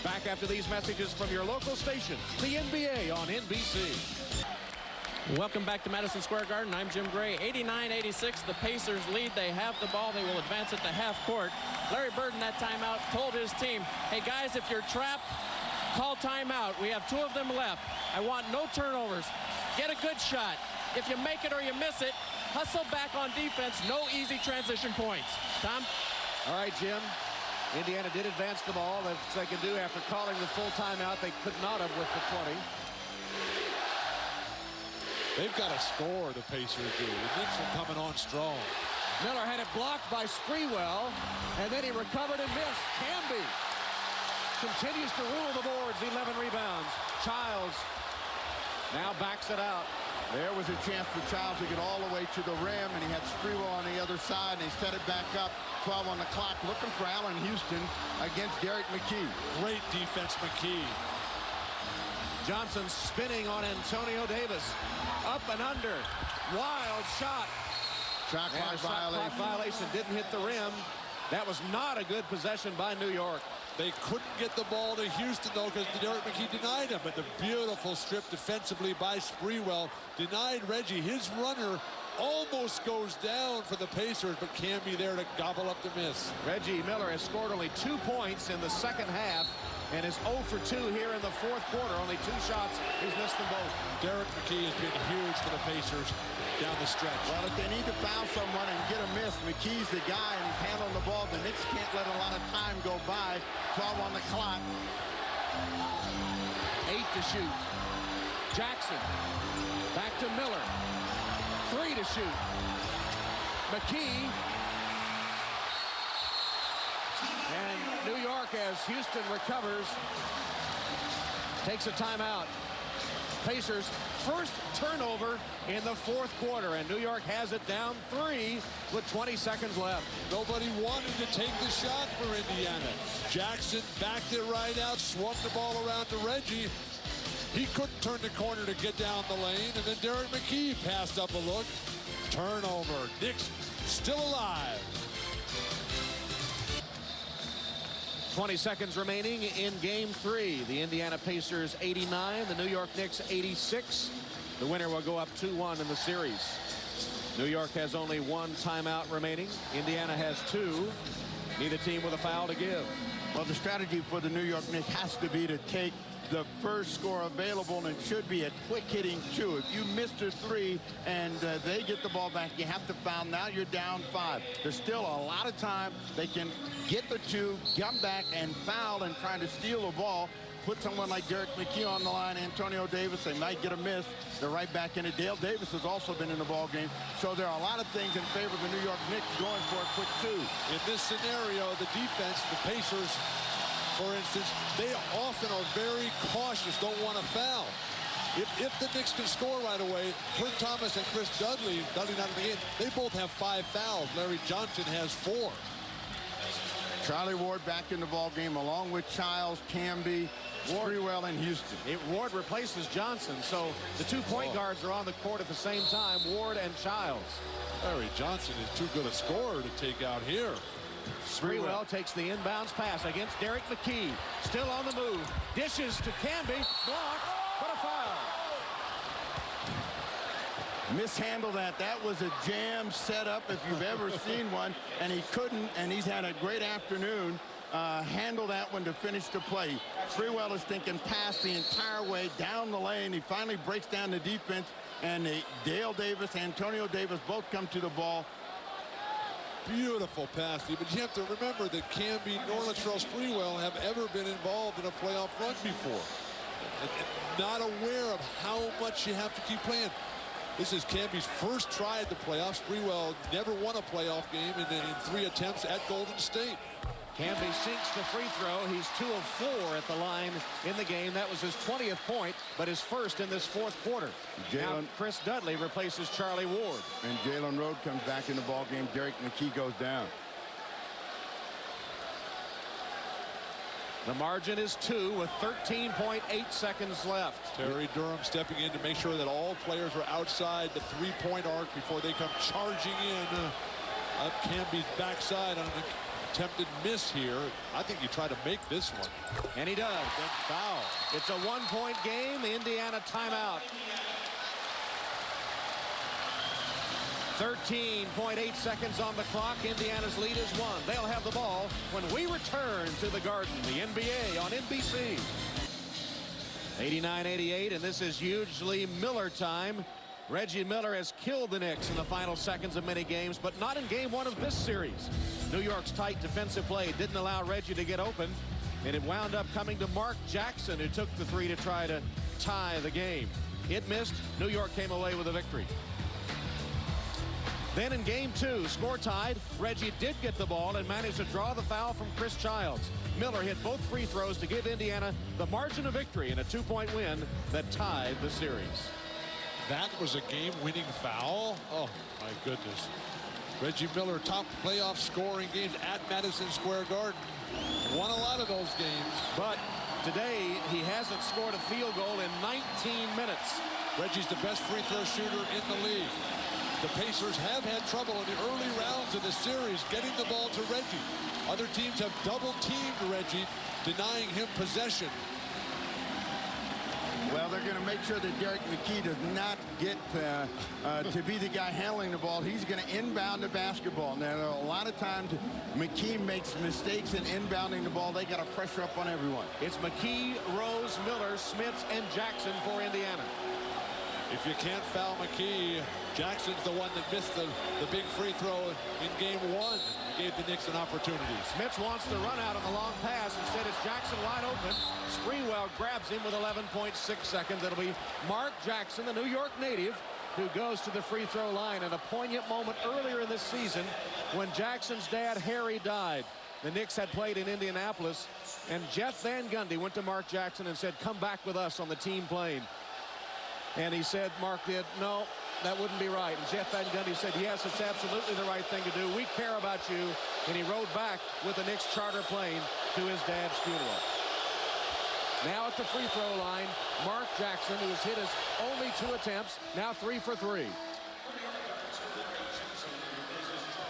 Speaker 1: Back after these messages from your local station, the NBA on NBC.
Speaker 4: Welcome back to Madison Square Garden. I'm Jim Gray. 89-86, the Pacers lead. They have the ball. They will advance it to half court. Larry Bird in that timeout told his team, hey guys, if you're trapped, call timeout. We have 2 of them left. I want no turnovers. Get a good shot. If you make it or you miss it, hustle back on defense. No easy transition points. Tom?
Speaker 1: All right, Jim. Indiana did advance the ball. That's what they can do after calling the full timeout. They could not have with the 20.
Speaker 5: They've got to score, the Pacers do. The Knicks are coming on strong.
Speaker 1: Miller had it blocked by Sprewell, and then he recovered and missed. Camby continues to rule the boards. 11 rebounds. Childs now backs it out.
Speaker 6: There was a chance for Childs to get all the way to the rim, and he had Sprewell on the other side, and he set it back up. 12 on the clock, looking for Allen Houston against Derek McKee.
Speaker 5: Great defense, McKee.
Speaker 1: Johnson spinning on Antonio Davis. Up and under. Wild shot.
Speaker 6: Shot clock
Speaker 1: violation. Didn't hit the rim. That was not a good possession by New York.
Speaker 5: They couldn't get the ball to Houston, though, because Derek McKee denied him. But the beautiful strip defensively by Sprewell denied Reggie. His runner almost goes down for the Pacers, but can't be there to gobble up the miss.
Speaker 1: Reggie Miller has scored only 2 points in the second half and is 0 for 2 here in the fourth quarter. Only 2 shots. He's missed them both.
Speaker 5: Derek McKee has been huge for the Pacers down the stretch.
Speaker 6: Well, if they need to foul someone and get a miss, McKee's the guy, and he's handling the ball. The Knicks can't let a lot of time go by. 12 on the clock.
Speaker 1: 8 to shoot. Jackson. Back to Miller. 3 to shoot. McKee. And New York, as Houston recovers, takes a timeout. Pacers first turnover in the fourth quarter, and New York has it down 3 with 20 seconds left.
Speaker 5: Nobody wanted to take the shot for Indiana. Jackson backed it right out, swung the ball around to Reggie. He couldn't turn the corner to get down the lane, and then Derek McKee passed up a look. Turnover. Knicks still alive.
Speaker 1: 20 seconds remaining in game 3. The Indiana Pacers 89, the New York Knicks 86. The winner will go up 2-1 in the series. New York has only 1 timeout remaining. Indiana has 2. Neither team with a foul to give.
Speaker 6: Well, the strategy for the New York Knicks has to be to take the first score available, and it should be a quick-hitting 2. If you missed a 3 and they get the ball back, you have to foul. Now you're down 5. There's still a lot of time. They can get the 2, come back and foul and try to steal the ball. Put someone like Derek McKee on the line, Antonio Davis, they might get a miss. They're right back in it. Dale Davis has also been in the ball game. So there are a lot of things in favor of the New York Knicks going for a quick 2.
Speaker 5: In this scenario, the defense, the Pacers, for instance, they often are very cautious, don't want to foul. If the Knicks can score right away, Clint Thomas and Chris Dudley not in the game, they both have 5 fouls. Larry Johnson has 4.
Speaker 6: Charlie Ward back in the ball game, along with Childs, Camby, Sprewell, and Houston.
Speaker 1: Ward replaces Johnson, so the 2 point guards are on the court at the same time, Ward and Childs.
Speaker 5: Larry Johnson is too good a scorer to take out here.
Speaker 1: Sprewell takes the inbounds pass against Derek McKee. Still on the move. Dishes to Camby. Blocked, but a foul.
Speaker 6: Mishandled that. That was a jam setup if you've ever seen one, and he couldn't, and he's had a great afternoon. Handle that one to finish the play. Sprewell is thinking pass the entire way down the lane. He finally breaks down the defense, and Dale Davis, Antonio Davis both come to the ball.
Speaker 5: Beautiful pass, but you have to remember that Camby nor Latrell Sprewell have ever been involved in a playoff run before. And not aware of how much you have to keep playing. This is Camby's first try at the playoffs. Sprewell never won a playoff game in 3 attempts at Golden State.
Speaker 1: Camby sinks the free throw. He's 2 of 4 at the line in the game. That was his 20th point, but his first in this fourth quarter. Now Chris Dudley replaces Charlie Ward.
Speaker 6: And Jalen Rode comes back in the ball game. Derek McKee goes down.
Speaker 1: The margin is 2 with 13.8 seconds left.
Speaker 5: Terry Durham stepping in to make sure that all players are outside the 3-point arc before they come charging in. Up Camby's backside on an attempted miss here. I think you try to make this one.
Speaker 1: And he does. Then foul. It's a 1-point game. Indiana timeout. 13.8 seconds on the clock. Indiana's lead is 1. They'll have the ball when we return to the Garden, the NBA on NBC. 89-88, and this is hugely Miller time. Reggie Miller has killed the Knicks in the final seconds of many games, but not in game one of this series. New York's tight defensive play didn't allow Reggie to get open, and it wound up coming to Mark Jackson, who took the three to try to tie the game. It missed. New York came away with a victory. Then in game two, score tied. Reggie did get the ball and managed to draw the foul from Chris Childs. Miller hit both free throws to give Indiana the margin of victory in a 2-point win that tied the series.
Speaker 5: That was a game-winning foul. Oh, my goodness. Reggie Miller, top playoff scoring games at Madison Square Garden. Won a lot of those games.
Speaker 1: But today, he hasn't scored a field goal in 19 minutes.
Speaker 5: Reggie's the best free throw shooter in the league. The Pacers have had trouble in the early rounds of the series getting the ball to Reggie. Other teams have double-teamed Reggie, denying him possession.
Speaker 6: Well, they're going to make sure that Derek McKee does not get to be the guy handling the ball. He's going to inbound the basketball. Now, a lot of times, McKee makes mistakes in inbounding the ball. They got to pressure up on everyone.
Speaker 1: It's McKee, Rose, Miller, Smits, and Jackson for Indiana.
Speaker 5: If you can't foul McKee, Jackson's the one that missed the big free throw in game one. He gave the Knicks an opportunity.
Speaker 1: Smits wants to run out on the long pass. Instead, it's Jackson wide open. Sprewell grabs him with 11.6 seconds. It'll be Mark Jackson, the New York native, who goes to the free throw line. And a poignant moment earlier in this season when Jackson's dad, Harry, died. The Knicks had played in Indianapolis, and Jeff Van Gundy went to Mark Jackson and said, "Come back with us on the team plane." And he said, Mark did, "No, that wouldn't be right." And Jeff Van Gundy said, "Yes, it's absolutely the right thing to do. We care about you." And he rode back with the Knicks charter plane to his dad's funeral. Now at the free throw line, Mark Jackson, who has hit his only 2 attempts, now 3 for 3.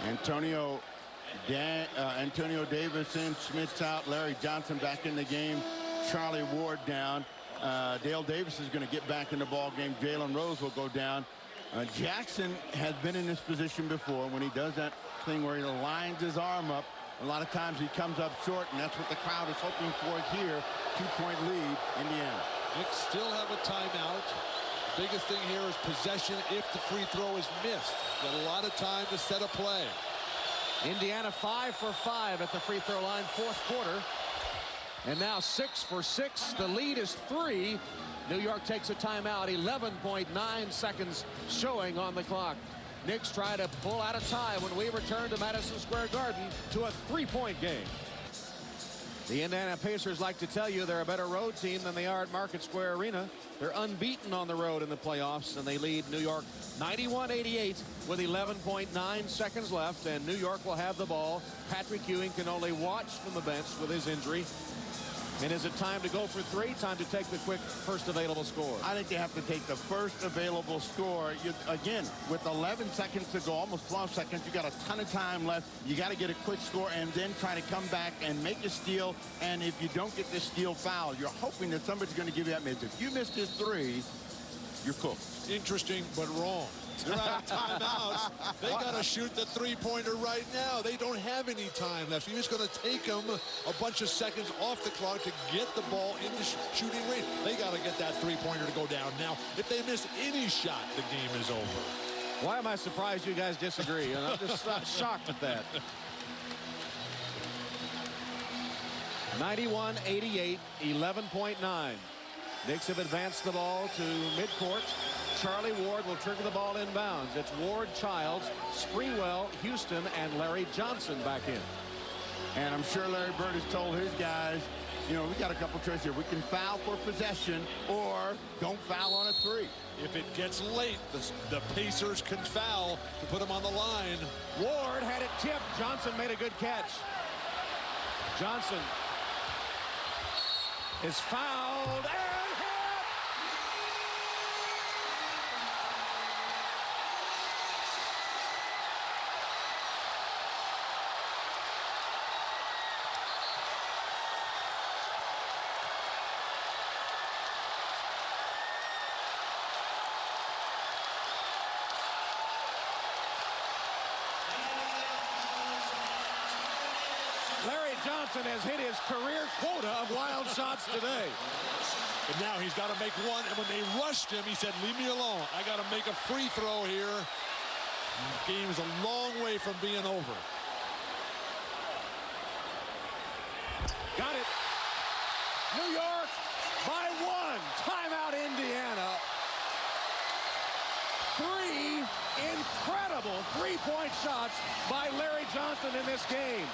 Speaker 6: Antonio Davis in, Smits out, Larry Johnson back in the game, Charlie Ward down. Dale Davis is going to get back in the ball game. Jalen Rose will go down. Jackson has been in this position before when he does that thing where he lines his arm up. A lot of times he comes up short, and that's what the crowd is hoping for here. 2-point lead, Indiana.
Speaker 5: Knicks still have a timeout. The biggest thing here is possession if the free throw is missed. Got a lot of time to set a play.
Speaker 1: Indiana 5 for 5 at the free throw line, 4th quarter. And now 6 for 6. The lead is 3. New York takes a timeout. 11.9 seconds showing on the clock. Knicks try to pull out a tie when we return to Madison Square Garden to a 3-point game. The Indiana Pacers like to tell you they're a better road team than they are at Market Square Arena. They're unbeaten on the road in the playoffs, and they lead New York 91-88 with 11.9 seconds left, and New York will have the ball. Patrick Ewing can only watch from the bench with his injury. And is it time to go for 3? Time to take the quick first available score?
Speaker 6: I think they have to take the first available score. Again, with 11 seconds to go, almost 12 seconds, you got a ton of time left. You got to get a quick score and then try to come back and make a steal. And if you don't get the steal foul, you're hoping that somebody's going to give you that miss. If you miss this 3, you're cooked.
Speaker 5: Interesting, but wrong. They're out of timeouts. They got to shoot the three-pointer right now. They don't have any time left. You're just going to take them a bunch of seconds off the clock to get the ball into shooting range. They got to get that three-pointer to go down. Now, if they miss any shot, the game is over.
Speaker 1: Why am I surprised you guys disagree? And I'm just shocked at that. 91-88, 11.9. Knicks have advanced the ball to midcourt. Charlie Ward will trigger the ball inbounds. It's Ward, Childs, Sprewell, Houston, and Larry Johnson back in.
Speaker 6: And I'm sure Larry Bird has told his guys, you know, we got a couple choices here. We can foul for possession or don't foul on a 3.
Speaker 5: If it gets late, the Pacers can foul to put them on the line.
Speaker 1: Ward had it tipped. Johnson made a good catch. Johnson is fouled and hit. Larry Johnson has hit his career quota of wild shots today.
Speaker 5: But now he's got to make one, and when they rushed him, he said, leave me alone. I got to make a free throw here. The game is a long way from being over.
Speaker 1: Got it. New York by 1. Timeout, Indiana. 3 incredible three-point shots by Larry Johnson in this game.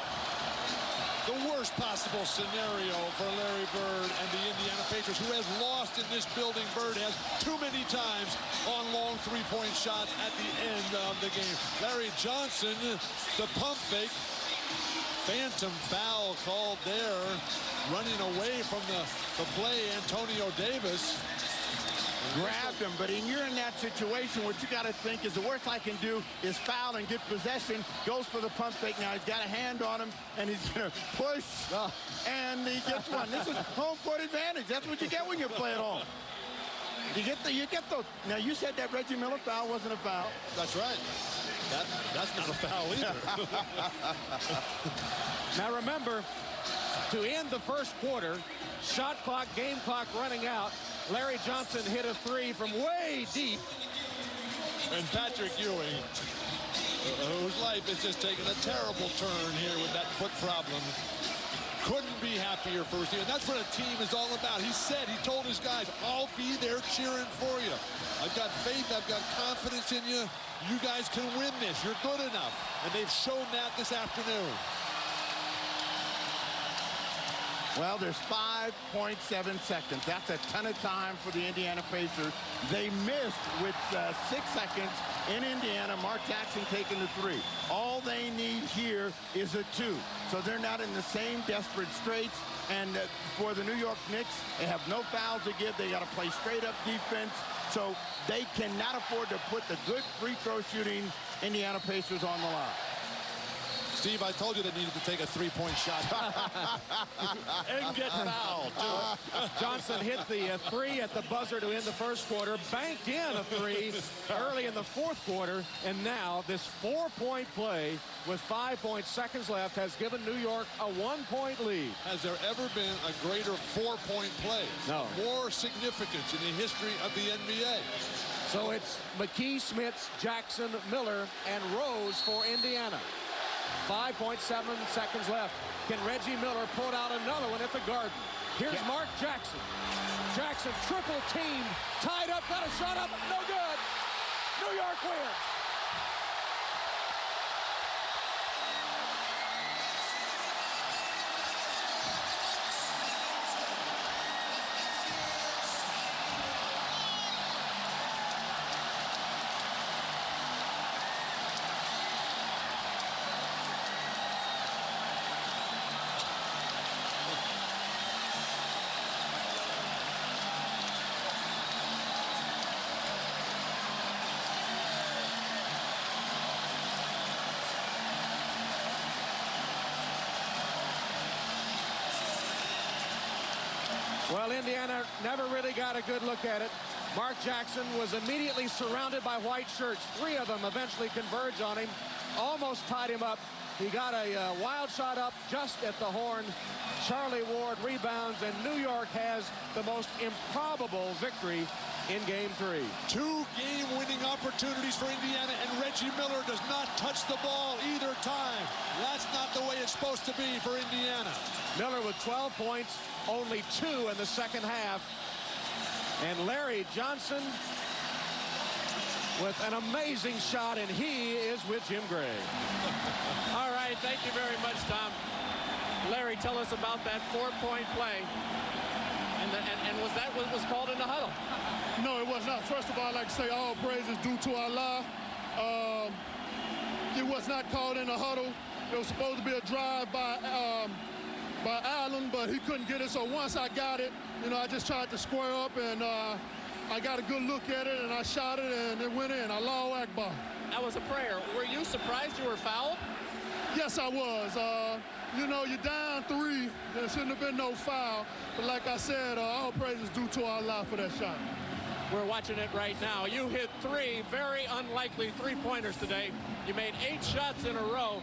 Speaker 5: The worst possible scenario for Larry Bird and the Indiana Pacers, who has lost in this building. Bird has too many times on long three-point shots at the end of the game. Larry Johnson, the pump fake. Phantom foul called there. Running away from the play, Antonio Davis.
Speaker 6: Grabbed him, but you're in that situation, what you got to think is the worst I can do is foul and get possession. Goes for the pump fake. Now he's got a hand on him, and he's going to push, and he gets one. This is home court advantage. That's what you get when you play at home. You get those. Now you said that Reggie Miller foul wasn't a foul.
Speaker 5: That's right. That's not a foul either.
Speaker 1: Now remember, to end the first quarter, shot clock, game clock running out. Larry Johnson hit a 3 from way deep.
Speaker 5: And Patrick Ewing, whose life is just taking a terrible turn here with that foot problem, couldn't be happier for his team. And that's what a team is all about. He told his guys, I'll be there cheering for you. I've got faith, I've got confidence in you. You guys can win this. You're good enough. And they've shown that this afternoon.
Speaker 6: Well, there's 5.7 seconds. That's a ton of time for the Indiana Pacers. They missed with 6 seconds in Indiana. Mark Jackson taking the 3. All they need here is a 2. So they're not in the same desperate straits. And for the New York Knicks, they have no fouls to give. They got to play straight up defense. So they cannot afford to put the good free throw shooting Indiana Pacers on the line.
Speaker 5: Steve, I told you they needed to take a three-point shot. And get fouled, too.
Speaker 1: Johnson hit the 3 at the buzzer to end the first quarter, banked in a 3 early in the fourth quarter, and now this 4-point play with 5 seconds left has given New York a 1-point lead.
Speaker 5: Has there ever been a greater 4-point play?
Speaker 1: No.
Speaker 5: More significance in the history of the NBA.
Speaker 1: So it's McKee, Smits, Jackson, Miller, and Rose for Indiana. 5.7 seconds left. Can Reggie Miller pull out another one at the Garden? Here's Mark Jackson. Jackson triple teamed, tied up, got a shot up, no good. New York wins. Well, Indiana never really got a good look at it. Mark Jackson was immediately surrounded by white shirts. 3 of them eventually converged on him, almost tied him up. He got a wild shot up just at the horn. Charlie Ward rebounds, and New York has the most improbable victory in Game 3.
Speaker 5: 2 game-winning opportunities for Indiana, and Reggie Miller does not touch the ball either time. That's not the way it's supposed to be for Indiana.
Speaker 1: Miller with 12 points, only 2 in the second half. And Larry Johnson with an amazing shot, and he is with Jim Gray.
Speaker 4: All right, thank you very much, Tom. Larry, tell us about that 4-point play. And was that what was called in the huddle?
Speaker 9: No, it was not. First of all, I'd like to say all praise is due to Allah. It was not called in the huddle. It was supposed to be a drive by Allen, but he couldn't get it. So once I got it, I just tried to square up, and I got a good look at it, and I shot it, and it went in. Allahu Akbar.
Speaker 4: That was a prayer. Were you surprised you were fouled?
Speaker 9: Yes, I was. You're down 3. There shouldn't have been no foul. But like I said, all praise is due to Allah for that shot.
Speaker 4: We're watching it right now. You hit 3 very unlikely three-pointers today. You made 8 shots in a row.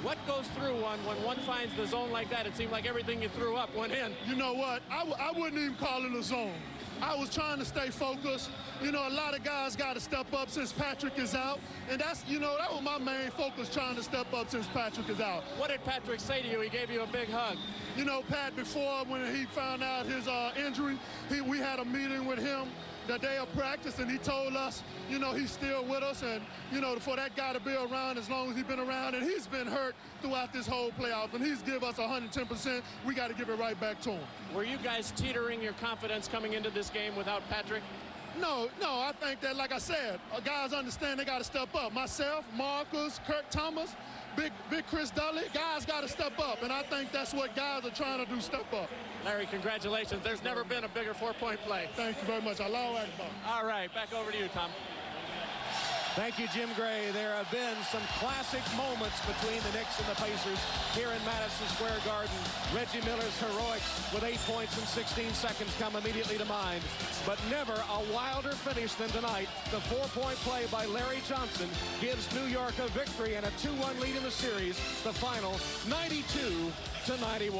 Speaker 4: What goes through one when one finds the zone like that? It seemed like everything you threw up went in.
Speaker 9: You know what? I wouldn't even call it a zone. I was trying to stay focused. You know, a lot of guys got to step up since Patrick is out. And that's, you know, that was my main focus, trying to step up since Patrick is out.
Speaker 4: What did Patrick say to you? He gave you a big hug.
Speaker 9: You know, Pat, before when he found out his injury, we had a meeting with him the day of practice, and he told us, you know, he's still with us, and, you know, for that guy to be around as long as he's been around, and he's been hurt throughout this whole playoff, and he's give us 110%, we got to give it right back to him.
Speaker 4: Were you guys teetering your confidence coming into this game without Patrick?
Speaker 9: No, I think that, like I said, guys understand they got to step up. Myself, Marcus, Kirk Thomas, Big Chris Dudley, guys got to step up, and I think that's what guys are trying to do, step up.
Speaker 4: Larry, congratulations. There's never been a bigger four-point play.
Speaker 9: Thank you very much. Allahu Akbar.
Speaker 4: All right, back over to you, Tom.
Speaker 1: Thank you, Jim Gray. There have been some classic moments between the Knicks and the Pacers here in Madison Square Garden. Reggie Miller's heroics with 8 points in 16 seconds come immediately to mind. But never a wilder finish than tonight. The four-point play by Larry Johnson gives New York a victory and a 2-1 lead in the series. The final 92-91.